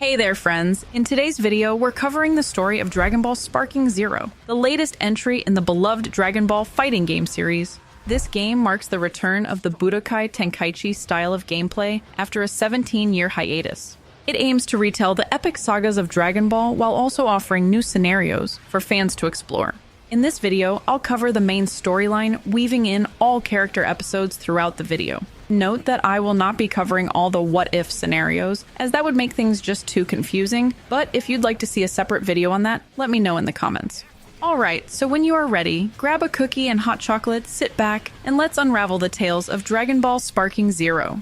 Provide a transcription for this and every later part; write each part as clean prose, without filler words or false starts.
Hey there, friends! In today's video, we're covering the story of Dragon Ball Sparking Zero, the latest entry in the beloved Dragon Ball fighting game series. This game marks the return of the Budokai Tenkaichi style of gameplay after a 17-year hiatus. It aims to retell the epic sagas of Dragon Ball while also offering new scenarios for fans to explore. In this video, I'll cover the main storyline, weaving in all character episodes throughout the video. Note that I will not be covering all the what-if scenarios, as that would make things just too confusing, but if you'd like to see a separate video on that, let me know in the comments. Alright, so when you are ready, grab a cookie and hot chocolate, sit back, and let's unravel the tales of Dragon Ball Sparking Zero.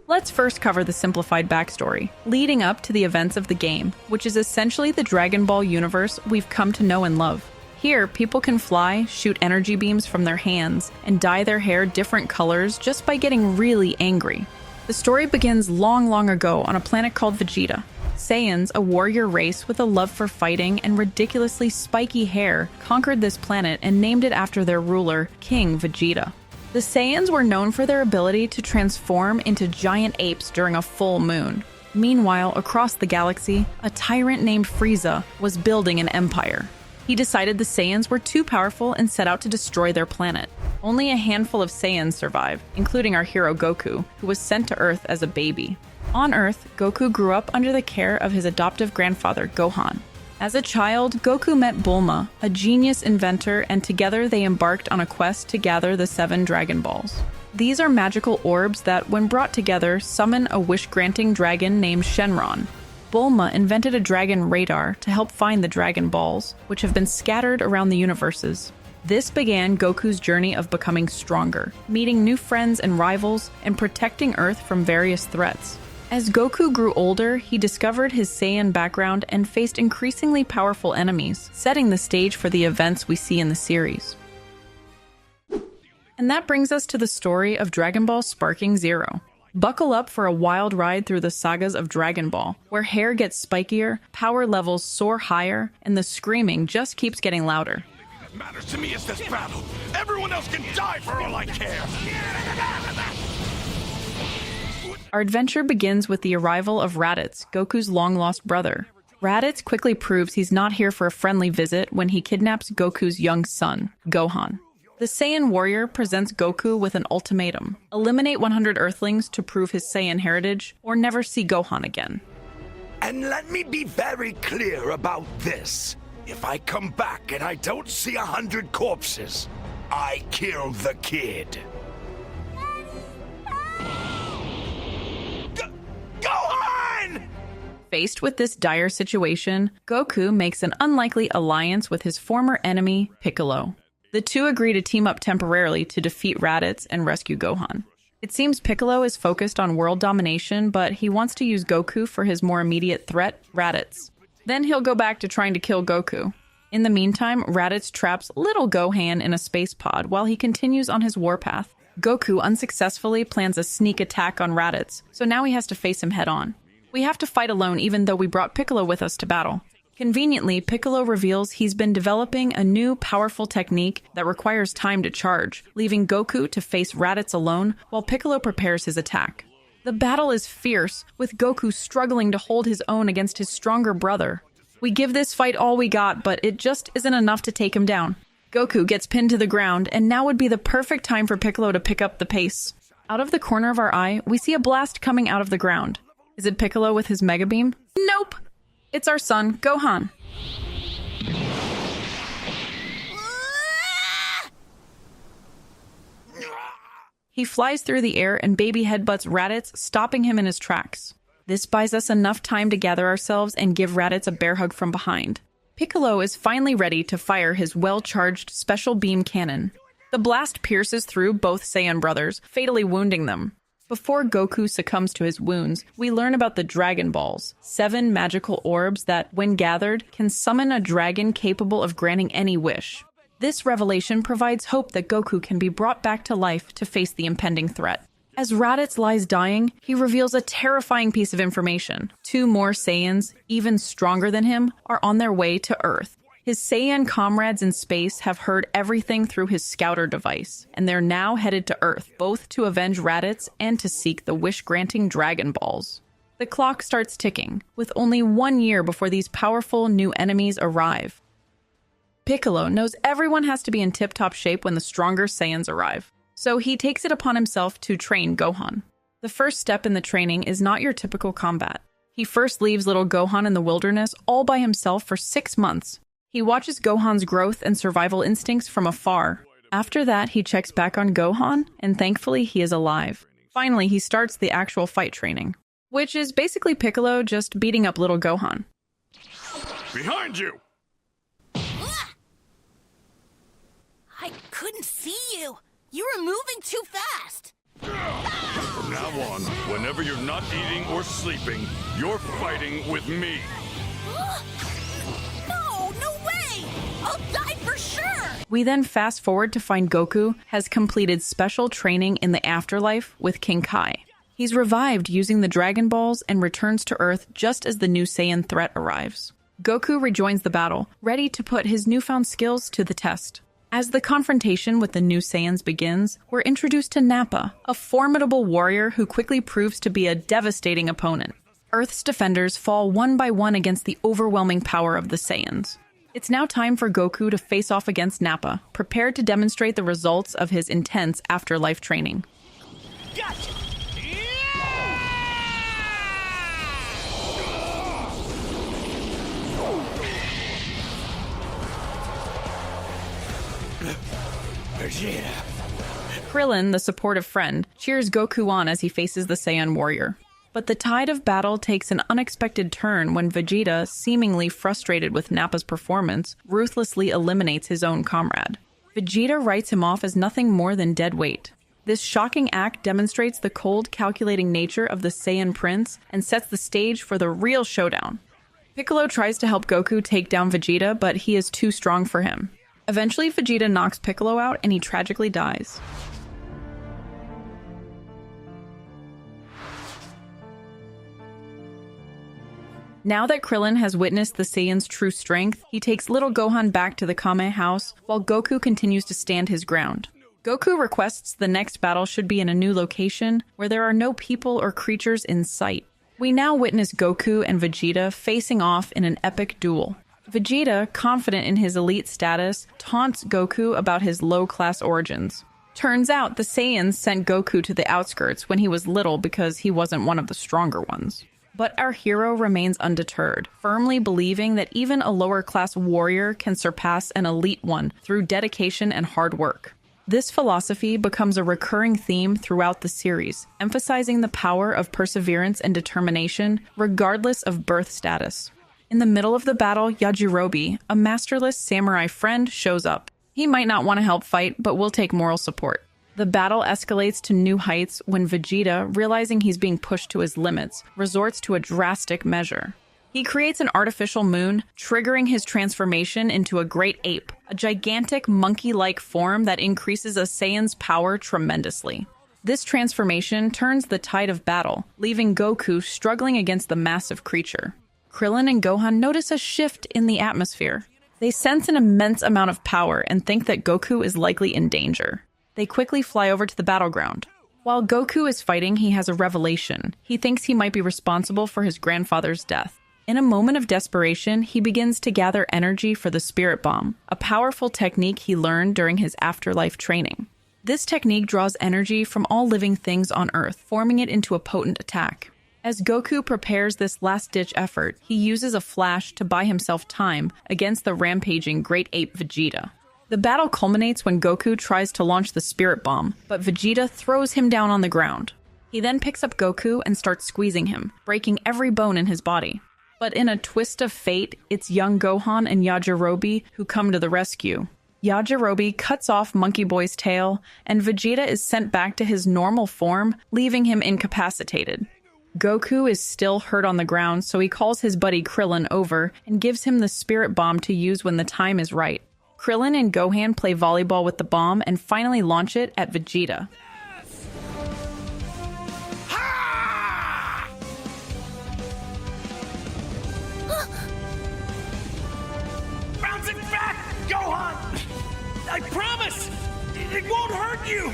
Let's first cover the simplified backstory, leading up to the events of the game, which is essentially the Dragon Ball universe we've come to know and love. Here, people can fly, shoot energy beams from their hands, and dye their hair different colors just by getting really angry. The story begins long ago on a planet called Vegeta. Saiyans, a warrior race with a love for fighting and ridiculously spiky hair, conquered this planet and named it after their ruler, King Vegeta. The Saiyans were known for their ability to transform into giant apes during a full moon. Meanwhile, across the galaxy, a tyrant named Frieza was building an empire. He decided the Saiyans were too powerful and set out to destroy their planet. Only a handful of Saiyans survive, including our hero Goku, who was sent to Earth as a baby. On Earth, Goku grew up under the care of his adoptive grandfather, Gohan. As a child, Goku met Bulma, a genius inventor, and together they embarked on a quest to gather the 7 Dragon Balls. These are magical orbs that, when brought together, summon a wish-granting dragon named Shenron. Bulma invented a dragon radar to help find the Dragon Balls, which have been scattered around the universes. This began Goku's journey of becoming stronger, meeting new friends and rivals, and protecting Earth from various threats. As Goku grew older, he discovered his Saiyan background and faced increasingly powerful enemies, setting the stage for the events we see in the series. And that brings us to the story of Dragon Ball Sparking Zero. Buckle up for a wild ride through the sagas of Dragon Ball, where hair gets spikier, power levels soar higher, and the screaming just keeps getting louder. What matters to me is this battle. Everyone else can die for all I care. Our adventure begins with the arrival of Raditz, Goku's long-lost brother. Raditz quickly proves he's not here for a friendly visit when he kidnaps Goku's young son, Gohan. The Saiyan warrior presents Goku with an ultimatum: eliminate 100 Earthlings to prove his Saiyan heritage, or never see Gohan again. And let me be very clear about this. If I come back and I don't see 100 corpses, I kill the kid. Gohan! Faced with this dire situation, Goku makes an unlikely alliance with his former enemy, Piccolo. The two agree to team up temporarily to defeat Raditz and rescue Gohan. It seems Piccolo is focused on world domination, but he wants to use Goku for his more immediate threat, Raditz. Then he'll go back to trying to kill Goku. In the meantime, Raditz traps little Gohan in a space pod while he continues on his warpath. Goku unsuccessfully plans a sneak attack on Raditz, so now he has to face him head-on. We have to fight alone even though we brought Piccolo with us to battle. Conveniently, Piccolo reveals he's been developing a new powerful technique that requires time to charge, leaving Goku to face Raditz alone while Piccolo prepares his attack. The battle is fierce, with Goku struggling to hold his own against his stronger brother. We give this fight all we got, but it just isn't enough to take him down. Goku gets pinned to the ground, and now would be the perfect time for Piccolo to pick up the pace. Out of the corner of our eye, we see a blast coming out of the ground. Is it Piccolo with his Mega Beam? Nope! It's our son, Gohan. He flies through the air and baby headbutts Raditz, stopping him in his tracks. This buys us enough time to gather ourselves and give Raditz a bear hug from behind. Piccolo is finally ready to fire his well-charged special beam cannon. The blast pierces through both Saiyan brothers, fatally wounding them. Before Goku succumbs to his wounds, we learn about the Dragon Balls, 7 magical orbs that, when gathered, can summon a dragon capable of granting any wish. This revelation provides hope that Goku can be brought back to life to face the impending threat. As Raditz lies dying, he reveals a terrifying piece of information. 2 more Saiyans, even stronger than him, are on their way to Earth. His Saiyan comrades in space have heard everything through his scouter device, and they're now headed to Earth, both to avenge Raditz and to seek the wish-granting Dragon Balls. The clock starts ticking, with only 1 year before these powerful new enemies arrive. Piccolo knows everyone has to be in tip-top shape when the stronger Saiyans arrive, so he takes it upon himself to train Gohan. The first step in the training is not your typical combat. He first leaves little Gohan in the wilderness all by himself for 6 months. He watches Gohan's growth and survival instincts from afar. After that, he checks back on Gohan, and thankfully he is alive. Finally, he starts the actual fight training, which is basically Piccolo just beating up little Gohan. Behind you! I couldn't see you. You were moving too fast. From now on, whenever you're not eating or sleeping, you're fighting with me. No way! I'll die for sure! We then fast forward to find Goku has completed special training in the afterlife with King Kai. He's revived using the Dragon Balls and returns to Earth just as the new Saiyan threat arrives. Goku rejoins the battle, ready to put his newfound skills to the test. As the confrontation with the new Saiyans begins, we're introduced to Nappa, a formidable warrior who quickly proves to be a devastating opponent. Earth's defenders fall one by one against the overwhelming power of the Saiyans. It's now time for Goku to face off against Nappa, prepared to demonstrate the results of his intense afterlife training. Gotcha! Vegeta. Krillin, the supportive friend, cheers Goku on as he faces the Saiyan warrior. But the tide of battle takes an unexpected turn when Vegeta, seemingly frustrated with Nappa's performance, ruthlessly eliminates his own comrade. Vegeta writes him off as nothing more than dead weight. This shocking act demonstrates the cold, calculating nature of the Saiyan prince and sets the stage for the real showdown. Piccolo tries to help Goku take down Vegeta, but he is too strong for him. Eventually, Vegeta knocks Piccolo out and he tragically dies. Now that Krillin has witnessed the Saiyan's true strength, he takes little Gohan back to the Kame house while Goku continues to stand his ground. Goku requests the next battle should be in a new location where there are no people or creatures in sight. We now witness Goku and Vegeta facing off in an epic duel. Vegeta, confident in his elite status, taunts Goku about his low-class origins. Turns out the Saiyans sent Goku to the outskirts when he was little because he wasn't one of the stronger ones. But our hero remains undeterred, firmly believing that even a lower-class warrior can surpass an elite one through dedication and hard work. This philosophy becomes a recurring theme throughout the series, emphasizing the power of perseverance and determination regardless of birth status. In the middle of the battle, Yajirobe, a masterless samurai friend, shows up. He might not want to help fight, but will take moral support. The battle escalates to new heights when Vegeta, realizing he's being pushed to his limits, resorts to a drastic measure. He creates an artificial moon, triggering his transformation into a great ape, a gigantic monkey-like form that increases a Saiyan's power tremendously. This transformation turns the tide of battle, leaving Goku struggling against the massive creature. Krillin and Gohan notice a shift in the atmosphere. They sense an immense amount of power and think that Goku is likely in danger. They quickly fly over to the battleground. While Goku is fighting, he has a revelation. He thinks he might be responsible for his grandfather's death. In a moment of desperation, he begins to gather energy for the Spirit Bomb, a powerful technique he learned during his afterlife training. This technique draws energy from all living things on Earth, forming it into a potent attack. As Goku prepares this last-ditch effort, he uses a flash to buy himself time against the rampaging Great Ape Vegeta. The battle culminates when Goku tries to launch the Spirit Bomb, but Vegeta throws him down on the ground. He then picks up Goku and starts squeezing him, breaking every bone in his body. But in a twist of fate, it's young Gohan and Yajirobe who come to the rescue. Yajirobe cuts off Monkey Boy's tail, and Vegeta is sent back to his normal form, leaving him incapacitated. Goku is still hurt on the ground, so he calls his buddy Krillin over and gives him the Spirit Bomb to use when the time is right. Krillin and Gohan play volleyball with the bomb and finally launch it at Vegeta. Bouncing It won't hurt you!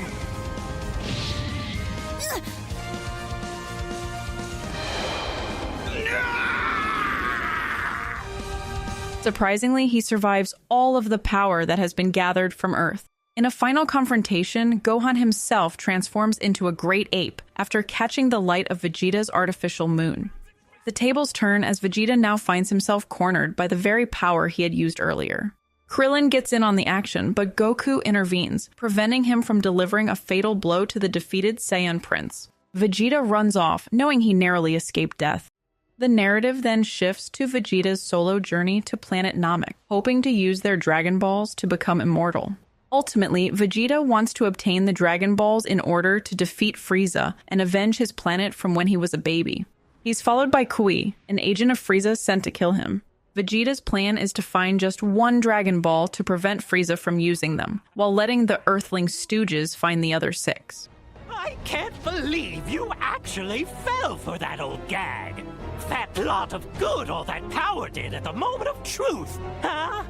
Surprisingly, he survives all of the power that has been gathered from Earth. In a final confrontation, Gohan himself transforms into a great ape after catching the light of Vegeta's artificial moon. The tables turn as Vegeta now finds himself cornered by the very power he had used earlier. Krillin gets in on the action, but Goku intervenes, preventing him from delivering a fatal blow to the defeated Saiyan Prince. Vegeta runs off, knowing he narrowly escaped death. The narrative then shifts to Vegeta's solo journey to planet Namek, hoping to use their Dragon Balls to become immortal. Ultimately, Vegeta wants to obtain the Dragon Balls in order to defeat Frieza and avenge his planet from when he was a baby. He's followed by Kui, an agent of Frieza sent to kill him. Vegeta's plan is to find just one Dragon Ball to prevent Frieza from using them, while letting the Earthling stooges find the other 6. I can't believe you actually fell for that old gag. Fat lot of good all that power did at the moment of truth, huh?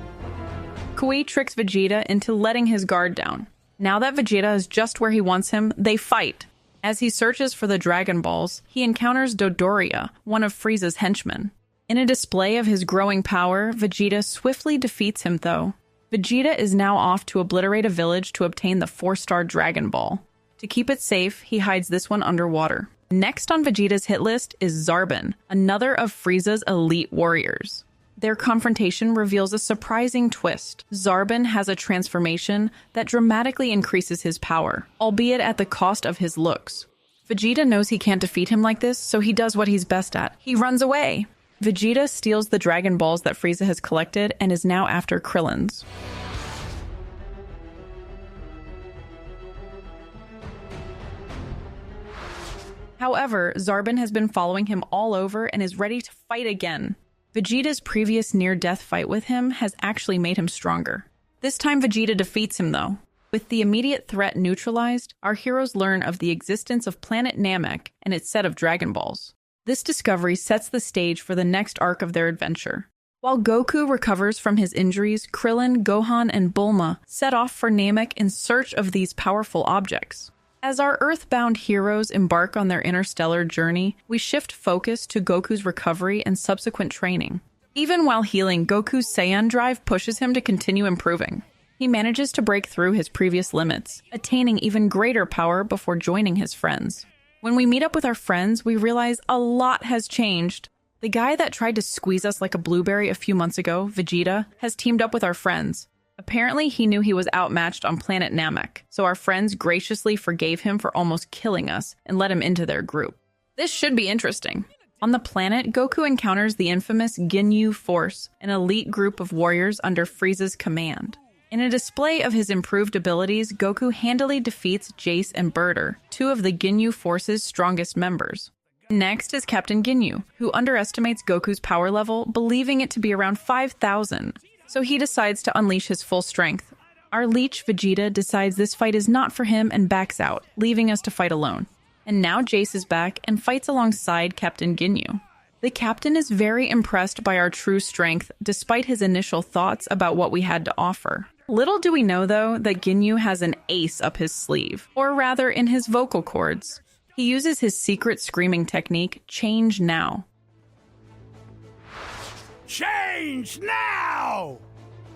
Kui tricks Vegeta into letting his guard down. Now that Vegeta is just where he wants him, they fight. As he searches for the Dragon Balls, he encounters Dodoria, one of Frieza's henchmen. In a display of his growing power, Vegeta swiftly defeats him though. Vegeta is now off to obliterate a village to obtain the 4-star Dragon Ball. To keep it safe, he hides this one underwater. Next on Vegeta's hit list is Zarbon, another of Frieza's elite warriors. Their confrontation reveals a surprising twist. Zarbon has a transformation that dramatically increases his power, albeit at the cost of his looks. Vegeta knows he can't defeat him like this, so he does what he's best at. He runs away. Vegeta steals the Dragon Balls that Frieza has collected and is now after Krillin's. However, Zarbon has been following him all over and is ready to fight again. Vegeta's previous near-death fight with him has actually made him stronger. This time Vegeta defeats him though. With the immediate threat neutralized, our heroes learn of the existence of planet Namek and its set of Dragon Balls. This discovery sets the stage for the next arc of their adventure. While Goku recovers from his injuries, Krillin, Gohan, and Bulma set off for Namek in search of these powerful objects. As our Earthbound heroes embark on their interstellar journey, we shift focus to Goku's recovery and subsequent training. Even while healing, Goku's Saiyan drive pushes him to continue improving. He manages to break through his previous limits, attaining even greater power before joining his friends. When we meet up with our friends, we realize a lot has changed. The guy that tried to squeeze us like a blueberry a few months ago, Vegeta, has teamed up with our friends. Apparently, he knew he was outmatched on planet Namek, so our friends graciously forgave him for almost killing us and let him into their group. This should be interesting. On the planet, Goku encounters the infamous Ginyu Force, an elite group of warriors under Frieza's command. In a display of his improved abilities, Goku handily defeats Jace and Birder, 2 of the Ginyu Force's strongest members. Next is Captain Ginyu, who underestimates Goku's power level, believing it to be around 5,000. So he decides to unleash his full strength. Our leech Vegeta decides this fight is not for him and backs out, leaving us to fight alone. And now Jace is back and fights alongside Captain Ginyu. The captain is very impressed by our true strength, despite his initial thoughts about what we had to offer. Little do we know, though, that Ginyu has an ace up his sleeve, or rather in his vocal cords. He uses his secret screaming technique, Change Now. Change now!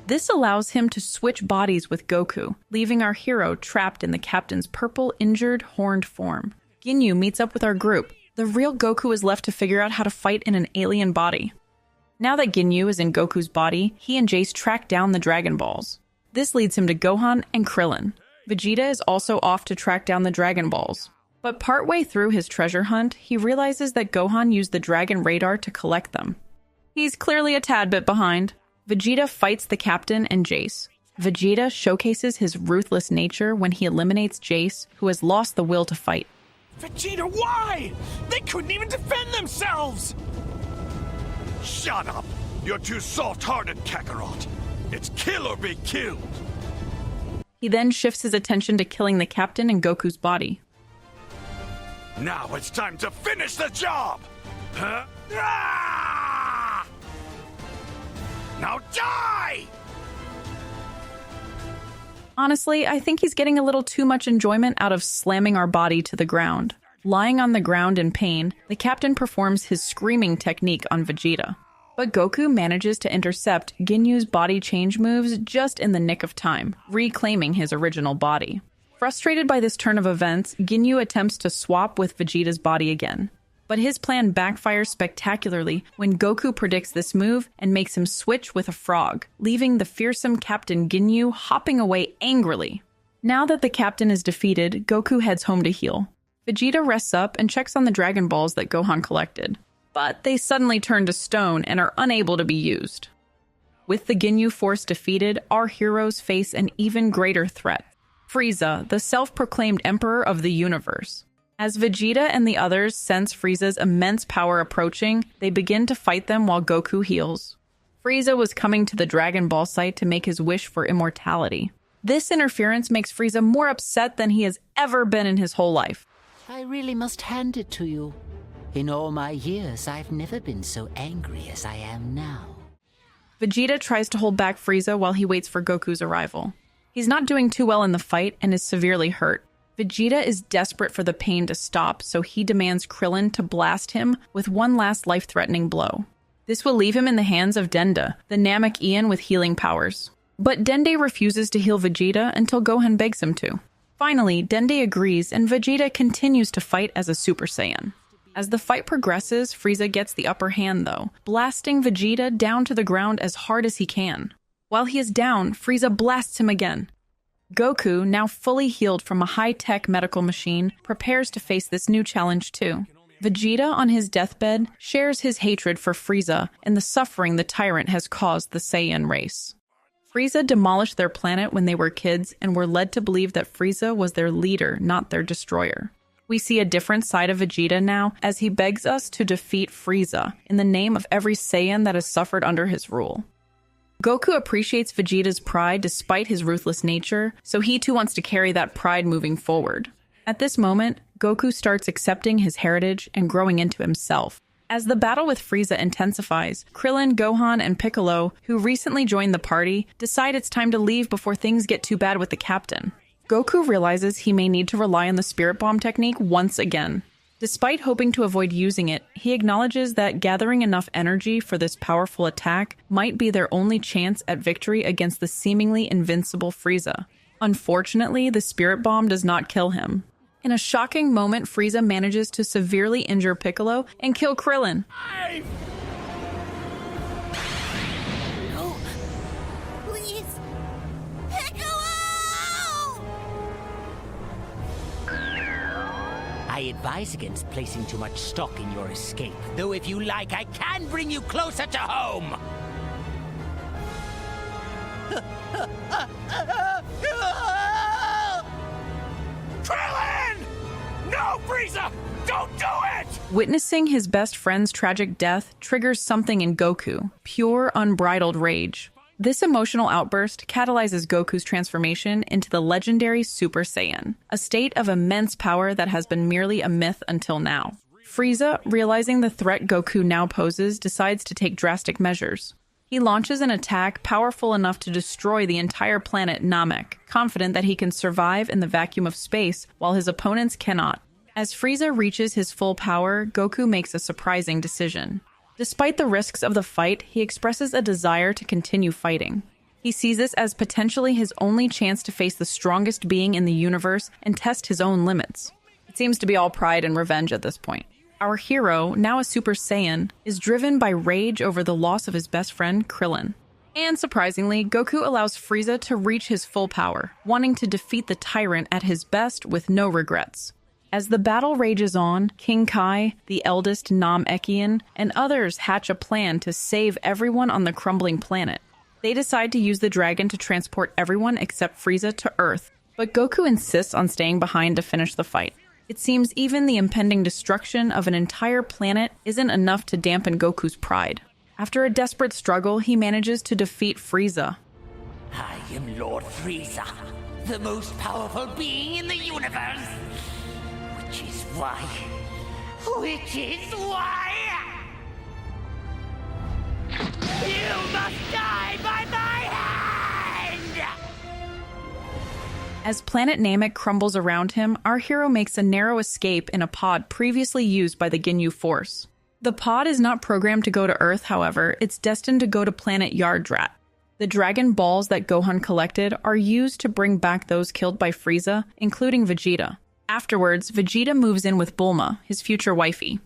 This allows him to switch bodies with Goku, leaving our hero trapped in the captain's purple, injured, horned form. Ginyu meets up with our group. The real Goku is left to figure out how to fight in an alien body. Now that Ginyu is in Goku's body, he and Jace track down the Dragon Balls. This leads him to Gohan and Krillin. Vegeta is also off to track down the Dragon Balls. But partway through his treasure hunt, he realizes that Gohan used the Dragon Radar to collect them. He's clearly a tad bit behind. Vegeta fights the captain and Jace. Vegeta showcases his ruthless nature when he eliminates Jace, who has lost the will to fight. Vegeta, why? They couldn't even defend themselves! Shut up! You're too soft-hearted, Kakarot. It's kill or be killed! He then shifts his attention to killing the captain in Goku's body. Now it's time to finish the job! Huh? Ah! Now die! Honestly, I think he's getting a little too much enjoyment out of slamming our body to the ground. Lying on the ground in pain, the captain performs his screaming technique on Vegeta. But Goku manages to intercept Ginyu's body change moves just in the nick of time, reclaiming his original body. Frustrated by this turn of events, Ginyu attempts to swap with Vegeta's body again. But his plan backfires spectacularly when Goku predicts this move and makes him switch with a frog, leaving the fearsome Captain Ginyu hopping away angrily. Now that the captain is defeated, Goku heads home to heal. Vegeta rests up and checks on the Dragon Balls that Gohan collected. But they suddenly turn to stone and are unable to be used. With the Ginyu force defeated, our heroes face an even greater threat: Frieza, the self-proclaimed emperor of the universe. As Vegeta and the others sense Frieza's immense power approaching, they begin to fight them while Goku heals. Frieza was coming to the Dragon Ball site to make his wish for immortality. This interference makes Frieza more upset than he has ever been in his whole life. I really must hand it to you. In all my years, I've never been so angry as I am now. Vegeta tries to hold back Frieza while he waits for Goku's arrival. He's not doing too well in the fight and is severely hurt. Vegeta is desperate for the pain to stop, so he demands Krillin to blast him with one last life-threatening blow. This will leave him in the hands of Dende, the Namek Ian with healing powers. But Dende refuses to heal Vegeta until Gohan begs him to. Finally, Dende agrees and Vegeta continues to fight as a Super Saiyan. As the fight progresses, Frieza gets the upper hand though, blasting Vegeta down to the ground as hard as he can. While he is down, Frieza blasts him again. Goku, now fully healed from a high-tech medical machine, prepares to face this new challenge too. Vegeta, on his deathbed, shares his hatred for Frieza and the suffering the tyrant has caused the Saiyan race. Frieza demolished their planet when they were kids and were led to believe that Frieza was their leader, not their destroyer. We see a different side of Vegeta now as he begs us to defeat Frieza in the name of every Saiyan that has suffered under his rule. Goku appreciates Vegeta's pride despite his ruthless nature, so he too wants to carry that pride moving forward. At this moment, Goku starts accepting his heritage and growing into himself. As the battle with Frieza intensifies, Krillin, Gohan, and Piccolo, who recently joined the party, decide it's time to leave before things get too bad with the captain. Goku realizes he may need to rely on the Spirit Bomb technique once again. Despite hoping to avoid using it, he acknowledges that gathering enough energy for this powerful attack might be their only chance at victory against the seemingly invincible Frieza. Unfortunately, the Spirit Bomb does not kill him. In a shocking moment, Frieza manages to severely injure Piccolo and kill Krillin. No. Please. Piccolo! I advise against placing too much stock in your escape, though if you like, I can bring you closer to home! Krillin! No, Frieza! Don't do it! Witnessing his best friend's tragic death triggers something in Goku, pure, unbridled rage. This emotional outburst catalyzes Goku's transformation into the legendary Super Saiyan, a state of immense power that has been merely a myth until now. Frieza, realizing the threat Goku now poses, decides to take drastic measures. He launches an attack powerful enough to destroy the entire planet Namek, confident that he can survive in the vacuum of space while his opponents cannot. As Frieza reaches his full power, Goku makes a surprising decision. Despite the risks of the fight, he expresses a desire to continue fighting. He sees this as potentially his only chance to face the strongest being in the universe and test his own limits. It seems to be all pride and revenge at this point. Our hero, now a Super Saiyan, is driven by rage over the loss of his best friend, Krillin. And surprisingly, Goku allows Frieza to reach his full power, wanting to defeat the tyrant at his best with no regrets. As the battle rages on, King Kai, the eldest Namekian, and others hatch a plan to save everyone on the crumbling planet. They decide to use the dragon to transport everyone except Frieza to Earth, but Goku insists on staying behind to finish the fight. It seems even the impending destruction of an entire planet isn't enough to dampen Goku's pride. After a desperate struggle, he manages to defeat Frieza. I am Lord Frieza, the most powerful being in the universe. Which is why you must die by my hand! As planet Namek crumbles around him, our hero makes a narrow escape in a pod previously used by the Ginyu Force. The pod is not programmed to go to Earth, however, it's destined to go to planet Yardrat. The Dragon Balls that Gohan collected are used to bring back those killed by Frieza, including Vegeta. Afterwards, Vegeta moves in with Bulma, his future wifey.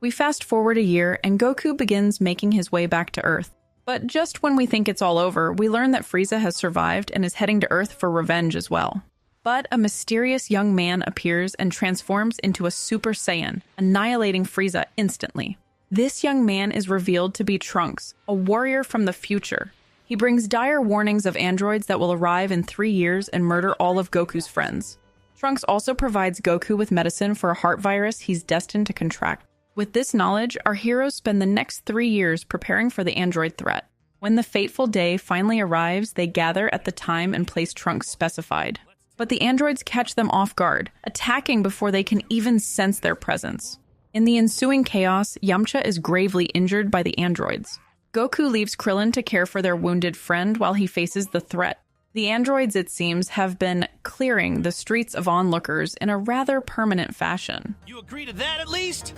We fast forward a year, and Goku begins making his way back to Earth. But just when we think it's all over, we learn that Frieza has survived and is heading to Earth for revenge as well. But a mysterious young man appears and transforms into a Super Saiyan, annihilating Frieza instantly. This young man is revealed to be Trunks, a warrior from the future. He brings dire warnings of androids that will arrive in 3 years and murder all of Goku's friends. Trunks also provides Goku with medicine for a heart virus he's destined to contract. With this knowledge, our heroes spend the next 3 years preparing for the android threat. When the fateful day finally arrives, they gather at the time and place Trunks specified. But the androids catch them off guard, attacking before they can even sense their presence. In the ensuing chaos, Yamcha is gravely injured by the androids. Goku leaves Krillin to care for their wounded friend while he faces the threat. The androids, it seems, have been clearing the streets of onlookers in a rather permanent fashion. You agree to that at least?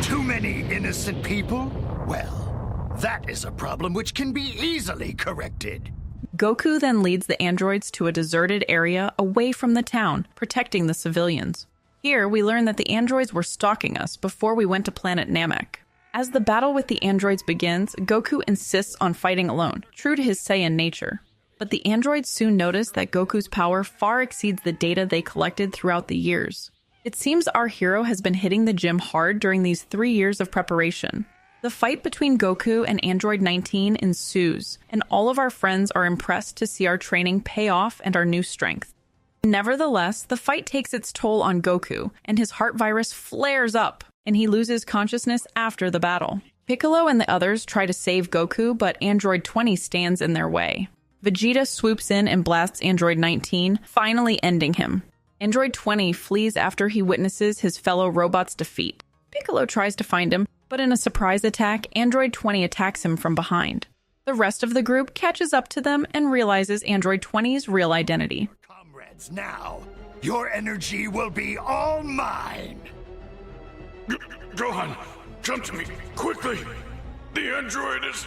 Too many innocent people? Well, that is a problem which can be easily corrected. Goku then leads the androids to a deserted area away from the town, protecting the civilians. Here, we learn that the androids were stalking us before we went to planet Namek. As the battle with the androids begins, Goku insists on fighting alone, true to his Saiyan nature. But the androids soon notice that Goku's power far exceeds the data they collected throughout the years. It seems our hero has been hitting the gym hard during these 3 years of preparation. The fight between Goku and Android 19 ensues, and all of our friends are impressed to see our training pay off and our new strength. Nevertheless, the fight takes its toll on Goku, and his heart virus flares up, and he loses consciousness after the battle. Piccolo and the others try to save Goku, but Android 20 stands in their way. Vegeta swoops in and blasts Android 19, finally ending him. Android 20 flees after he witnesses his fellow robot's defeat. Piccolo tries to find him, but in a surprise attack, Android 20 attacks him from behind. The rest of the group catches up to them and realizes Android 20's real identity. Comrades, now, your energy will be all mine. Gohan, jump to me, quickly! The android is...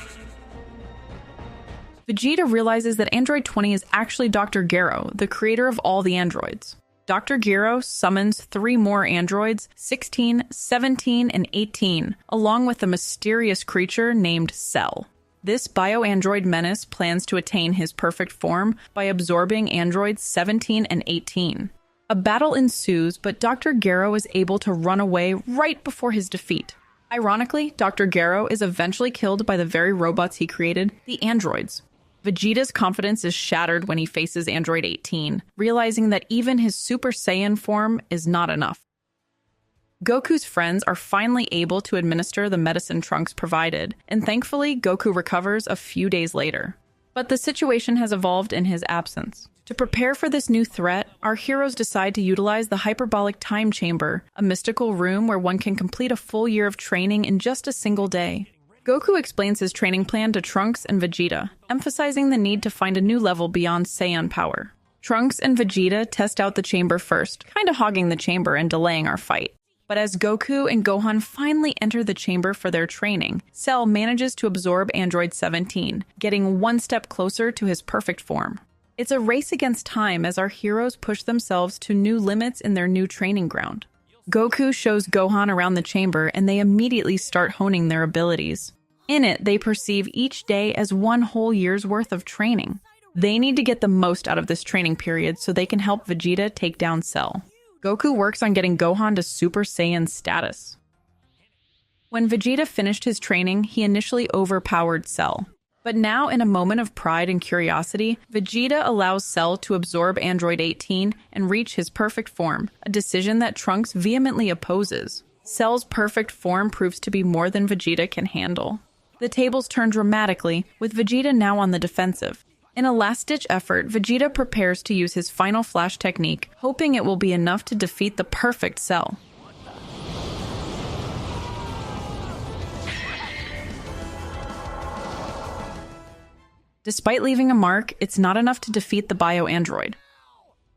Vegeta realizes that Android 20 is actually Dr. Gero, the creator of all the androids. Dr. Gero summons 3 more androids, 16, 17, and 18, along with a mysterious creature named Cell. This bio-android menace plans to attain his perfect form by absorbing androids 17 and 18. A battle ensues, but Dr. Gero is able to run away right before his defeat. Ironically, Dr. Gero is eventually killed by the very robots he created, the androids. Vegeta's confidence is shattered when he faces Android 18, realizing that even his Super Saiyan form is not enough. Goku's friends are finally able to administer the medicine Trunks provided, and thankfully, Goku recovers a few days later. But the situation has evolved in his absence. To prepare for this new threat, our heroes decide to utilize the Hyperbolic Time Chamber, a mystical room where one can complete a full year of training in just a single day. Goku explains his training plan to Trunks and Vegeta, emphasizing the need to find a new level beyond Saiyan power. Trunks and Vegeta test out the chamber first, kinda hogging the chamber and delaying our fight. But as Goku and Gohan finally enter the chamber for their training, Cell manages to absorb Android 17, getting one step closer to his perfect form. It's a race against time as our heroes push themselves to new limits in their new training ground. Goku shows Gohan around the chamber and they immediately start honing their abilities. In it, they perceive each day as one whole year's worth of training. They need to get the most out of this training period so they can help Vegeta take down Cell. Goku works on getting Gohan to Super Saiyan status. When Vegeta finished his training, he initially overpowered Cell. But now, in a moment of pride and curiosity, Vegeta allows Cell to absorb Android 18 and reach his perfect form, a decision that Trunks vehemently opposes. Cell's perfect form proves to be more than Vegeta can handle. The tables turn dramatically, with Vegeta now on the defensive. In a last-ditch effort, Vegeta prepares to use his final flash technique, hoping it will be enough to defeat the perfect Cell. Despite leaving a mark, it's not enough to defeat the bio-android.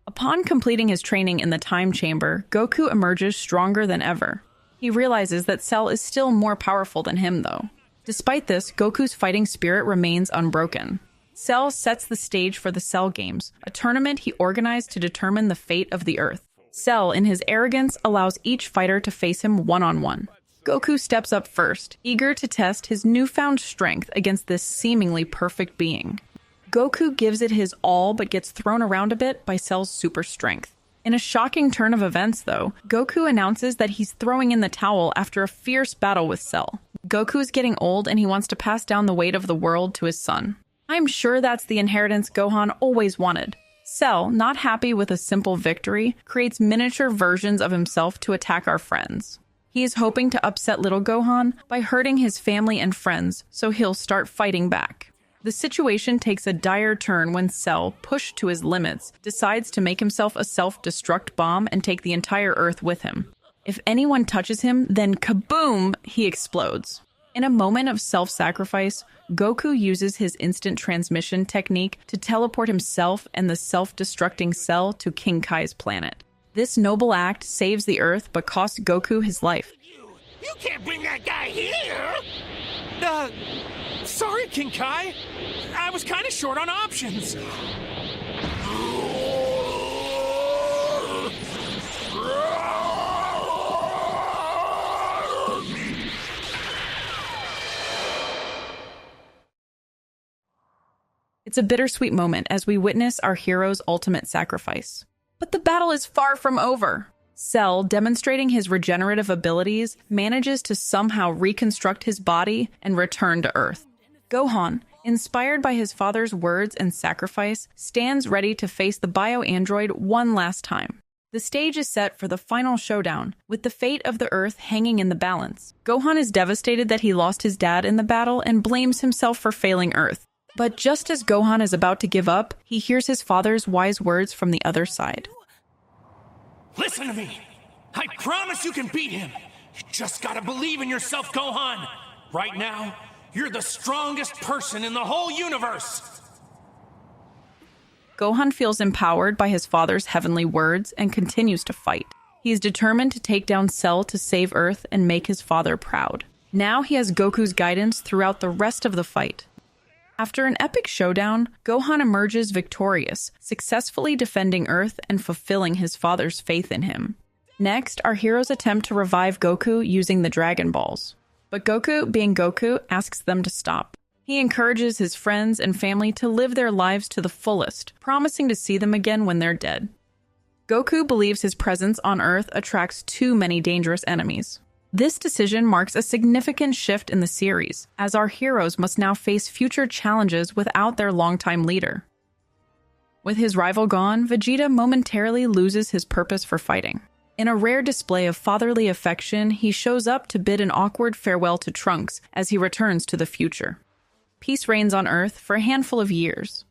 Upon completing his training in the time chamber, Goku emerges stronger than ever. He realizes that Cell is still more powerful than him, though. Despite this, Goku's fighting spirit remains unbroken. Cell sets the stage for the Cell Games, a tournament he organized to determine the fate of the Earth. Cell, in his arrogance, allows each fighter to face him one-on-one. Goku steps up first, eager to test his newfound strength against this seemingly perfect being. Goku gives it his all but gets thrown around a bit by Cell's super strength. In a shocking turn of events, though, Goku announces that he's throwing in the towel after a fierce battle with Cell. Goku is getting old and he wants to pass down the weight of the world to his son. I'm sure that's the inheritance Gohan always wanted. Cell, not happy with a simple victory, creates miniature versions of himself to attack our friends. He is hoping to upset little Gohan by hurting his family and friends, so he'll start fighting back. The situation takes a dire turn when Cell, pushed to his limits, decides to make himself a self-destruct bomb and take the entire Earth with him. If anyone touches him, then kaboom, he explodes. In a moment of self-sacrifice, Goku uses his instant transmission technique to teleport himself and the self-destructing Cell to King Kai's planet. This noble act saves the Earth but costs Goku his life. You can't bring that guy here! Sorry, King Kai. I was kind of short on options. It's a bittersweet moment as we witness our hero's ultimate sacrifice. But the battle is far from over. Cell, demonstrating his regenerative abilities, manages to somehow reconstruct his body and return to Earth. Gohan, inspired by his father's words and sacrifice, stands ready to face the bio-android one last time. The stage is set for the final showdown, with the fate of the Earth hanging in the balance. Gohan is devastated that he lost his dad in the battle and blames himself for failing Earth. But just as Gohan is about to give up, he hears his father's wise words from the other side. Listen to me. I promise you can beat him. You just gotta believe in yourself, Gohan. Right now, you're the strongest person in the whole universe. Gohan feels empowered by his father's heavenly words and continues to fight. He is determined to take down Cell to save Earth and make his father proud. Now he has Goku's guidance throughout the rest of the fight. After an epic showdown, Gohan emerges victorious, successfully defending Earth and fulfilling his father's faith in him. Next, our heroes attempt to revive Goku using the Dragon Balls. But Goku, being Goku, asks them to stop. He encourages his friends and family to live their lives to the fullest, promising to see them again when they're dead. Goku believes his presence on Earth attracts too many dangerous enemies. This decision marks a significant shift in the series, as our heroes must now face future challenges without their longtime leader. With his rival gone, Vegeta momentarily loses his purpose for fighting. In a rare display of fatherly affection, he shows up to bid an awkward farewell to Trunks as he returns to the future. Peace reigns on Earth for a handful of years.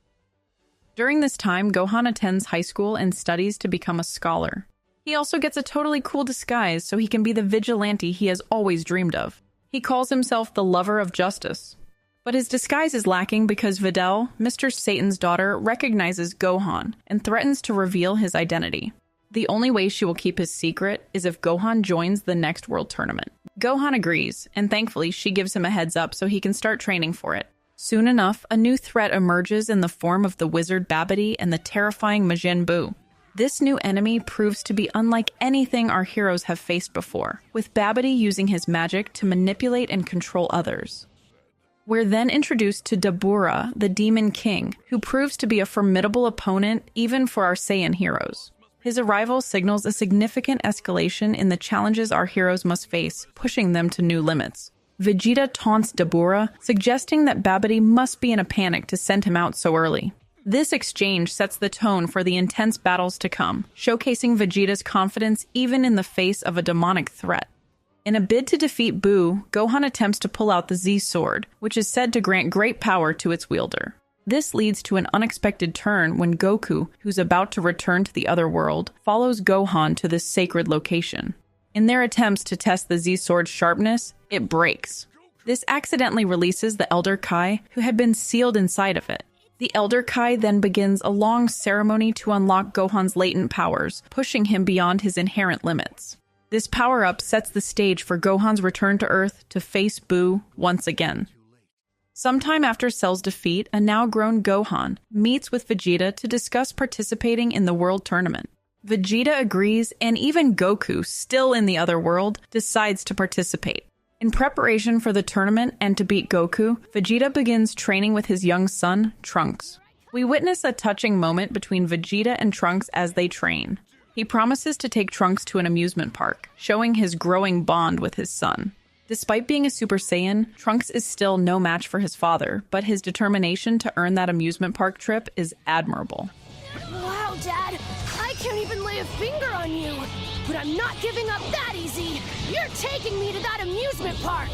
During this time, Gohan attends high school and studies to become a scholar. He also gets a totally cool disguise so he can be the vigilante he has always dreamed of. He calls himself the lover of justice. But his disguise is lacking because Videl, Mr. Satan's daughter, recognizes Gohan and threatens to reveal his identity. The only way she will keep his secret is if Gohan joins the next world tournament. Gohan agrees, and thankfully she gives him a heads up so he can start training for it. Soon enough, a new threat emerges in the form of the wizard Babidi and the terrifying Majin Buu. This new enemy proves to be unlike anything our heroes have faced before, with Babidi using his magic to manipulate and control others. We're then introduced to Dabura, the Demon King, who proves to be a formidable opponent even for our Saiyan heroes. His arrival signals a significant escalation in the challenges our heroes must face, pushing them to new limits. Vegeta taunts Dabura, suggesting that Babidi must be in a panic to send him out so early. This exchange sets the tone for the intense battles to come, showcasing Vegeta's confidence even in the face of a demonic threat. In a bid to defeat Buu, Gohan attempts to pull out the Z-Sword, which is said to grant great power to its wielder. This leads to an unexpected turn when Goku, who's about to return to the other world, follows Gohan to this sacred location. In their attempts to test the Z-Sword's sharpness, it breaks. This accidentally releases the Elder Kai, who had been sealed inside of it. The Elder Kai then begins a long ceremony to unlock Gohan's latent powers, pushing him beyond his inherent limits. This power-up sets the stage for Gohan's return to Earth to face Buu once again. Sometime after Cell's defeat, a now-grown Gohan meets with Vegeta to discuss participating in the World Tournament. Vegeta agrees, and even Goku, still in the other world, decides to participate. In preparation for the tournament and to beat Goku, Vegeta begins training with his young son, Trunks. We witness a touching moment between Vegeta and Trunks as they train. He promises to take Trunks to an amusement park, showing his growing bond with his son. Despite being a Super Saiyan, Trunks is still no match for his father, but his determination to earn that amusement park trip is admirable. Wow, Dad! I can't even lay a finger on you! But I'm not giving up that easy! You're taking me to that amusement park!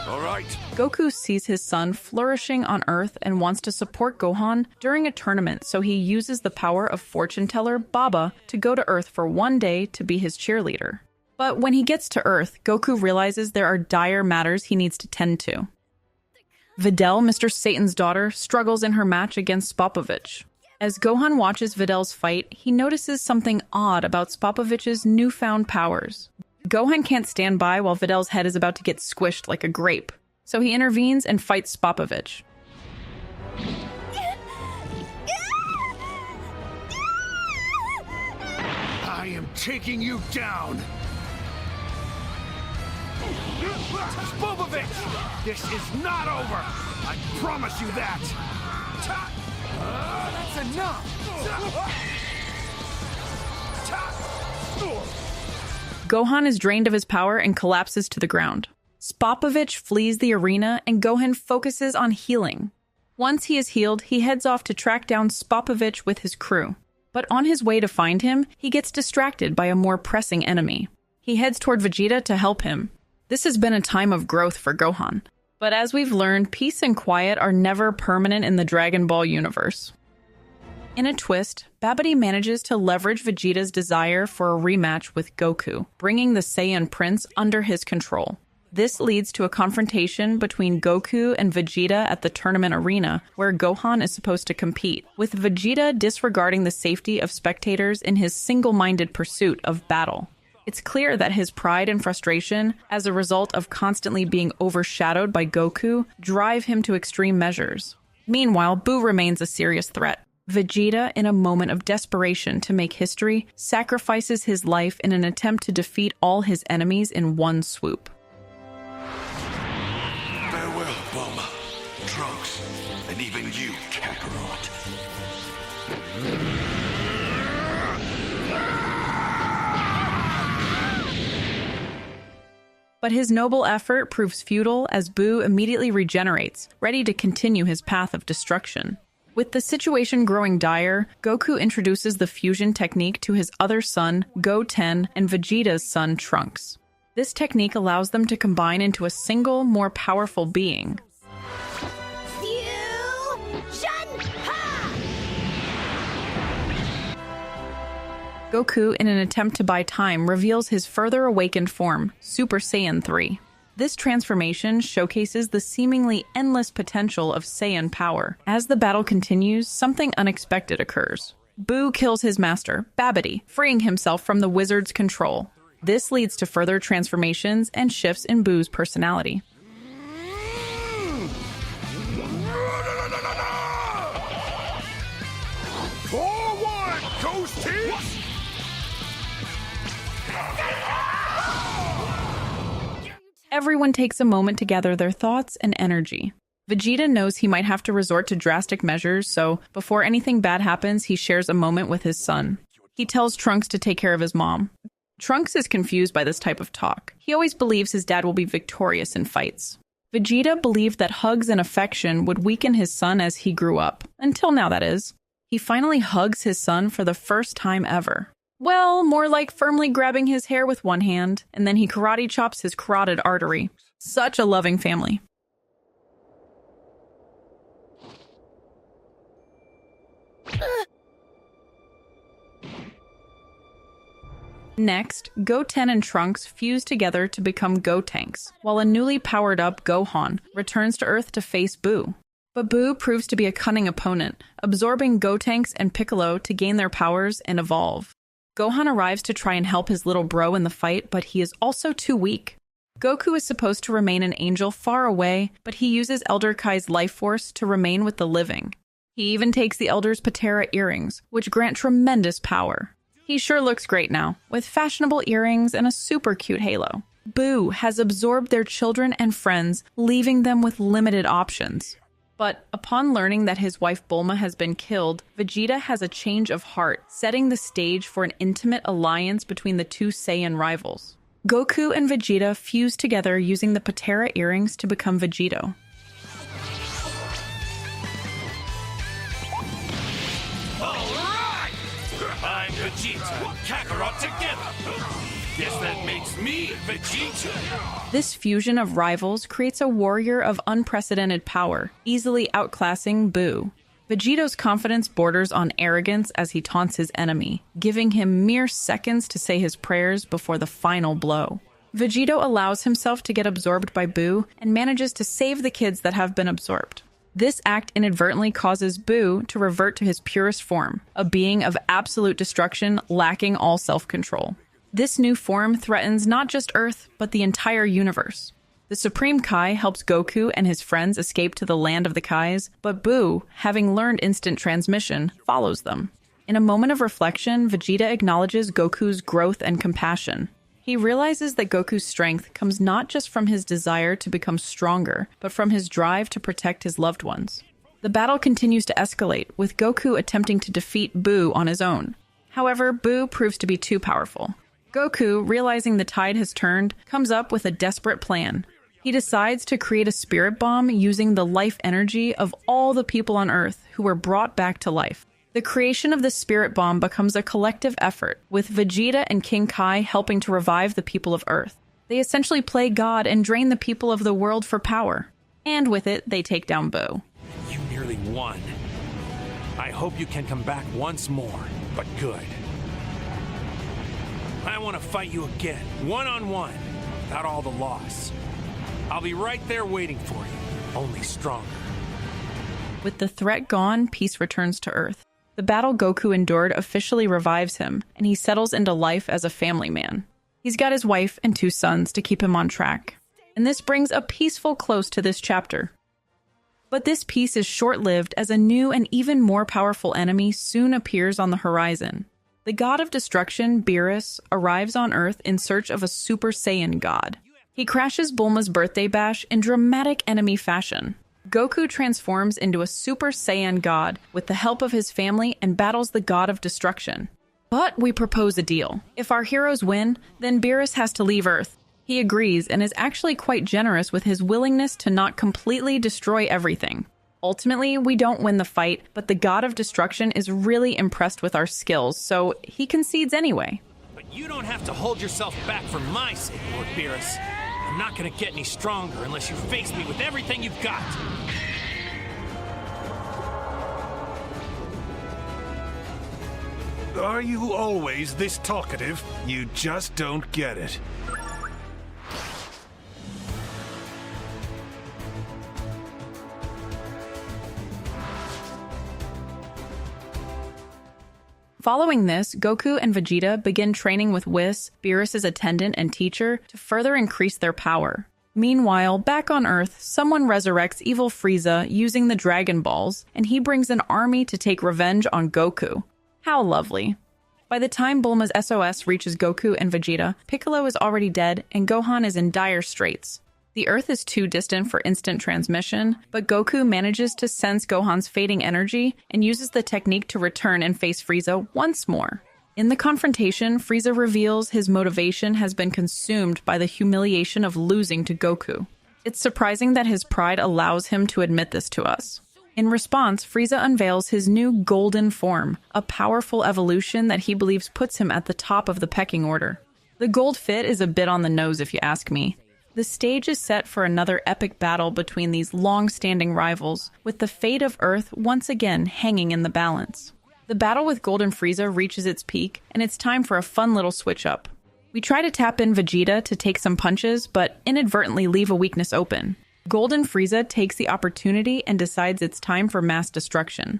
All right. Goku sees his son flourishing on Earth and wants to support Gohan during a tournament, so he uses the power of fortune teller Baba to go to Earth for one day to be his cheerleader. But when he gets to Earth, Goku realizes there are dire matters he needs to tend to. Videl, Mr. Satan's daughter, struggles in her match against Spopovich. As Gohan watches Videl's fight, he notices something odd about Spopovich's newfound powers. Gohan can't stand by while Videl's head is about to get squished like a grape, so he intervenes and fights Spopovich. I am taking you down. Spopovich! This is not over! I promise you that! That's enough! Gohan is drained of his power and collapses to the ground. Spopovich flees the arena and Gohan focuses on healing. Once he is healed, he heads off to track down Spopovich with his crew. But on his way to find him, he gets distracted by a more pressing enemy. He heads toward Vegeta to help him. This has been a time of growth for Gohan. But as we've learned, peace and quiet are never permanent in the Dragon Ball universe. In a twist, Babidi manages to leverage Vegeta's desire for a rematch with Goku, bringing the Saiyan Prince under his control. This leads to a confrontation between Goku and Vegeta at the tournament arena, where Gohan is supposed to compete, with Vegeta disregarding the safety of spectators in his single-minded pursuit of battle. It's clear that his pride and frustration, as a result of constantly being overshadowed by Goku, drive him to extreme measures. Meanwhile, Buu remains a serious threat. Vegeta, in a moment of desperation to make history, sacrifices his life in an attempt to defeat all his enemies in one swoop. Farewell, Bulma, Trunks, and even you, Kakarot. But his noble effort proves futile as Buu immediately regenerates, ready to continue his path of destruction. With the situation growing dire, Goku introduces the fusion technique to his other son, Goten, and Vegeta's son, Trunks. This technique allows them to combine into a single, more powerful being. Goku, in an attempt to buy time, reveals his further awakened form, Super Saiyan 3. This transformation showcases the seemingly endless potential of Saiyan power. As the battle continues, something unexpected occurs. Buu kills his master, Babidi, freeing himself from the wizard's control. This leads to further transformations and shifts in Buu's personality. Forward, Ghosties! Everyone takes a moment to gather their thoughts and energy. Vegeta knows he might have to resort to drastic measures, so before anything bad happens, he shares a moment with his son. He tells Trunks to take care of his mom. Trunks is confused by this type of talk. He always believes his dad will be victorious in fights. Vegeta believed that hugs and affection would weaken his son as he grew up. Until now, that is. He finally hugs his son for the first time ever. Well, more like firmly grabbing his hair with one hand, and then he karate chops his carotid artery. Such a loving family. Next, Goten and Trunks fuse together to become Gotenks, while a newly powered-up Gohan returns to Earth to face Buu. But Buu proves to be a cunning opponent, absorbing Gotenks and Piccolo to gain their powers and evolve. Gohan arrives to try and help his little bro in the fight, but he is also too weak. Goku is supposed to remain an angel far away, but he uses Elder Kai's life force to remain with the living. He even takes the Elder's Patera earrings, which grant tremendous power. He sure looks great now, with fashionable earrings and a super cute halo. Buu has absorbed their children and friends, leaving them with limited options. But upon learning that his wife Bulma has been killed, Vegeta has a change of heart, setting the stage for an intimate alliance between the two Saiyan rivals. Goku and Vegeta fuse together using the Patera earrings to become Vegito. Alright! I'm Vegeta, Kakarot together! Guess that makes me Vegeta! This fusion of rivals creates a warrior of unprecedented power, easily outclassing Buu. Vegito's confidence borders on arrogance as he taunts his enemy, giving him mere seconds to say his prayers before the final blow. Vegito allows himself to get absorbed by Buu and manages to save the kids that have been absorbed. This act inadvertently causes Buu to revert to his purest form, a being of absolute destruction lacking all self-control. This new form threatens not just Earth, but the entire universe. The Supreme Kai helps Goku and his friends escape to the land of the Kais, but Buu, having learned instant transmission, follows them. In a moment of reflection, Vegeta acknowledges Goku's growth and compassion. He realizes that Goku's strength comes not just from his desire to become stronger, but from his drive to protect his loved ones. The battle continues to escalate, with Goku attempting to defeat Buu on his own. However, Buu proves to be too powerful. Goku, realizing the tide has turned, comes up with a desperate plan. He decides to create a spirit bomb using the life energy of all the people on Earth who were brought back to life. The creation of the spirit bomb becomes a collective effort, with Vegeta and King Kai helping to revive the people of Earth. They essentially play God and drain the people of the world for power. And with it, they take down Buu. You nearly won. I hope you can come back once more, but good. I want to fight you again, one-on-one, without all the loss. I'll be right there waiting for you, only stronger. With the threat gone, peace returns to Earth. The battle Goku endured officially revives him, and he settles into life as a family man. He's got his wife and 2 sons to keep him on track. And this brings a peaceful close to this chapter. But this peace is short-lived as a new and even more powerful enemy soon appears on the horizon. The god of destruction, Beerus, arrives on Earth in search of a Super Saiyan god. He crashes Bulma's birthday bash in dramatic enemy fashion. Goku transforms into a Super Saiyan god with the help of his family and battles the god of destruction. But we propose a deal. If our heroes win, then Beerus has to leave Earth. He agrees and is actually quite generous with his willingness to not completely destroy everything. Ultimately, we don't win the fight, but the god of destruction is really impressed with our skills, so he concedes anyway. But you don't have to hold yourself back for my sake, Lord Beerus. I'm not gonna get any stronger unless you face me with everything you've got. Are you always this talkative? You just don't get it. Following this, Goku and Vegeta begin training with Whis, Beerus' attendant and teacher, to further increase their power. Meanwhile, back on Earth, someone resurrects evil Frieza using the Dragon Balls, and he brings an army to take revenge on Goku. How lovely. By the time Bulma's SOS reaches Goku and Vegeta, Piccolo is already dead, and Gohan is in dire straits. The Earth is too distant for instant transmission, but Goku manages to sense Gohan's fading energy and uses the technique to return and face Frieza once more. In the confrontation, Frieza reveals his motivation has been consumed by the humiliation of losing to Goku. It's surprising that his pride allows him to admit this to us. In response, Frieza unveils his new golden form, a powerful evolution that he believes puts him at the top of the pecking order. The gold fit is a bit on the nose if you ask me. The stage is set for another epic battle between these long-standing rivals, with the fate of Earth once again hanging in the balance. The battle with Golden Frieza reaches its peak, and it's time for a fun little switch-up. We try to tap in Vegeta to take some punches, but inadvertently leave a weakness open. Golden Frieza takes the opportunity and decides it's time for mass destruction.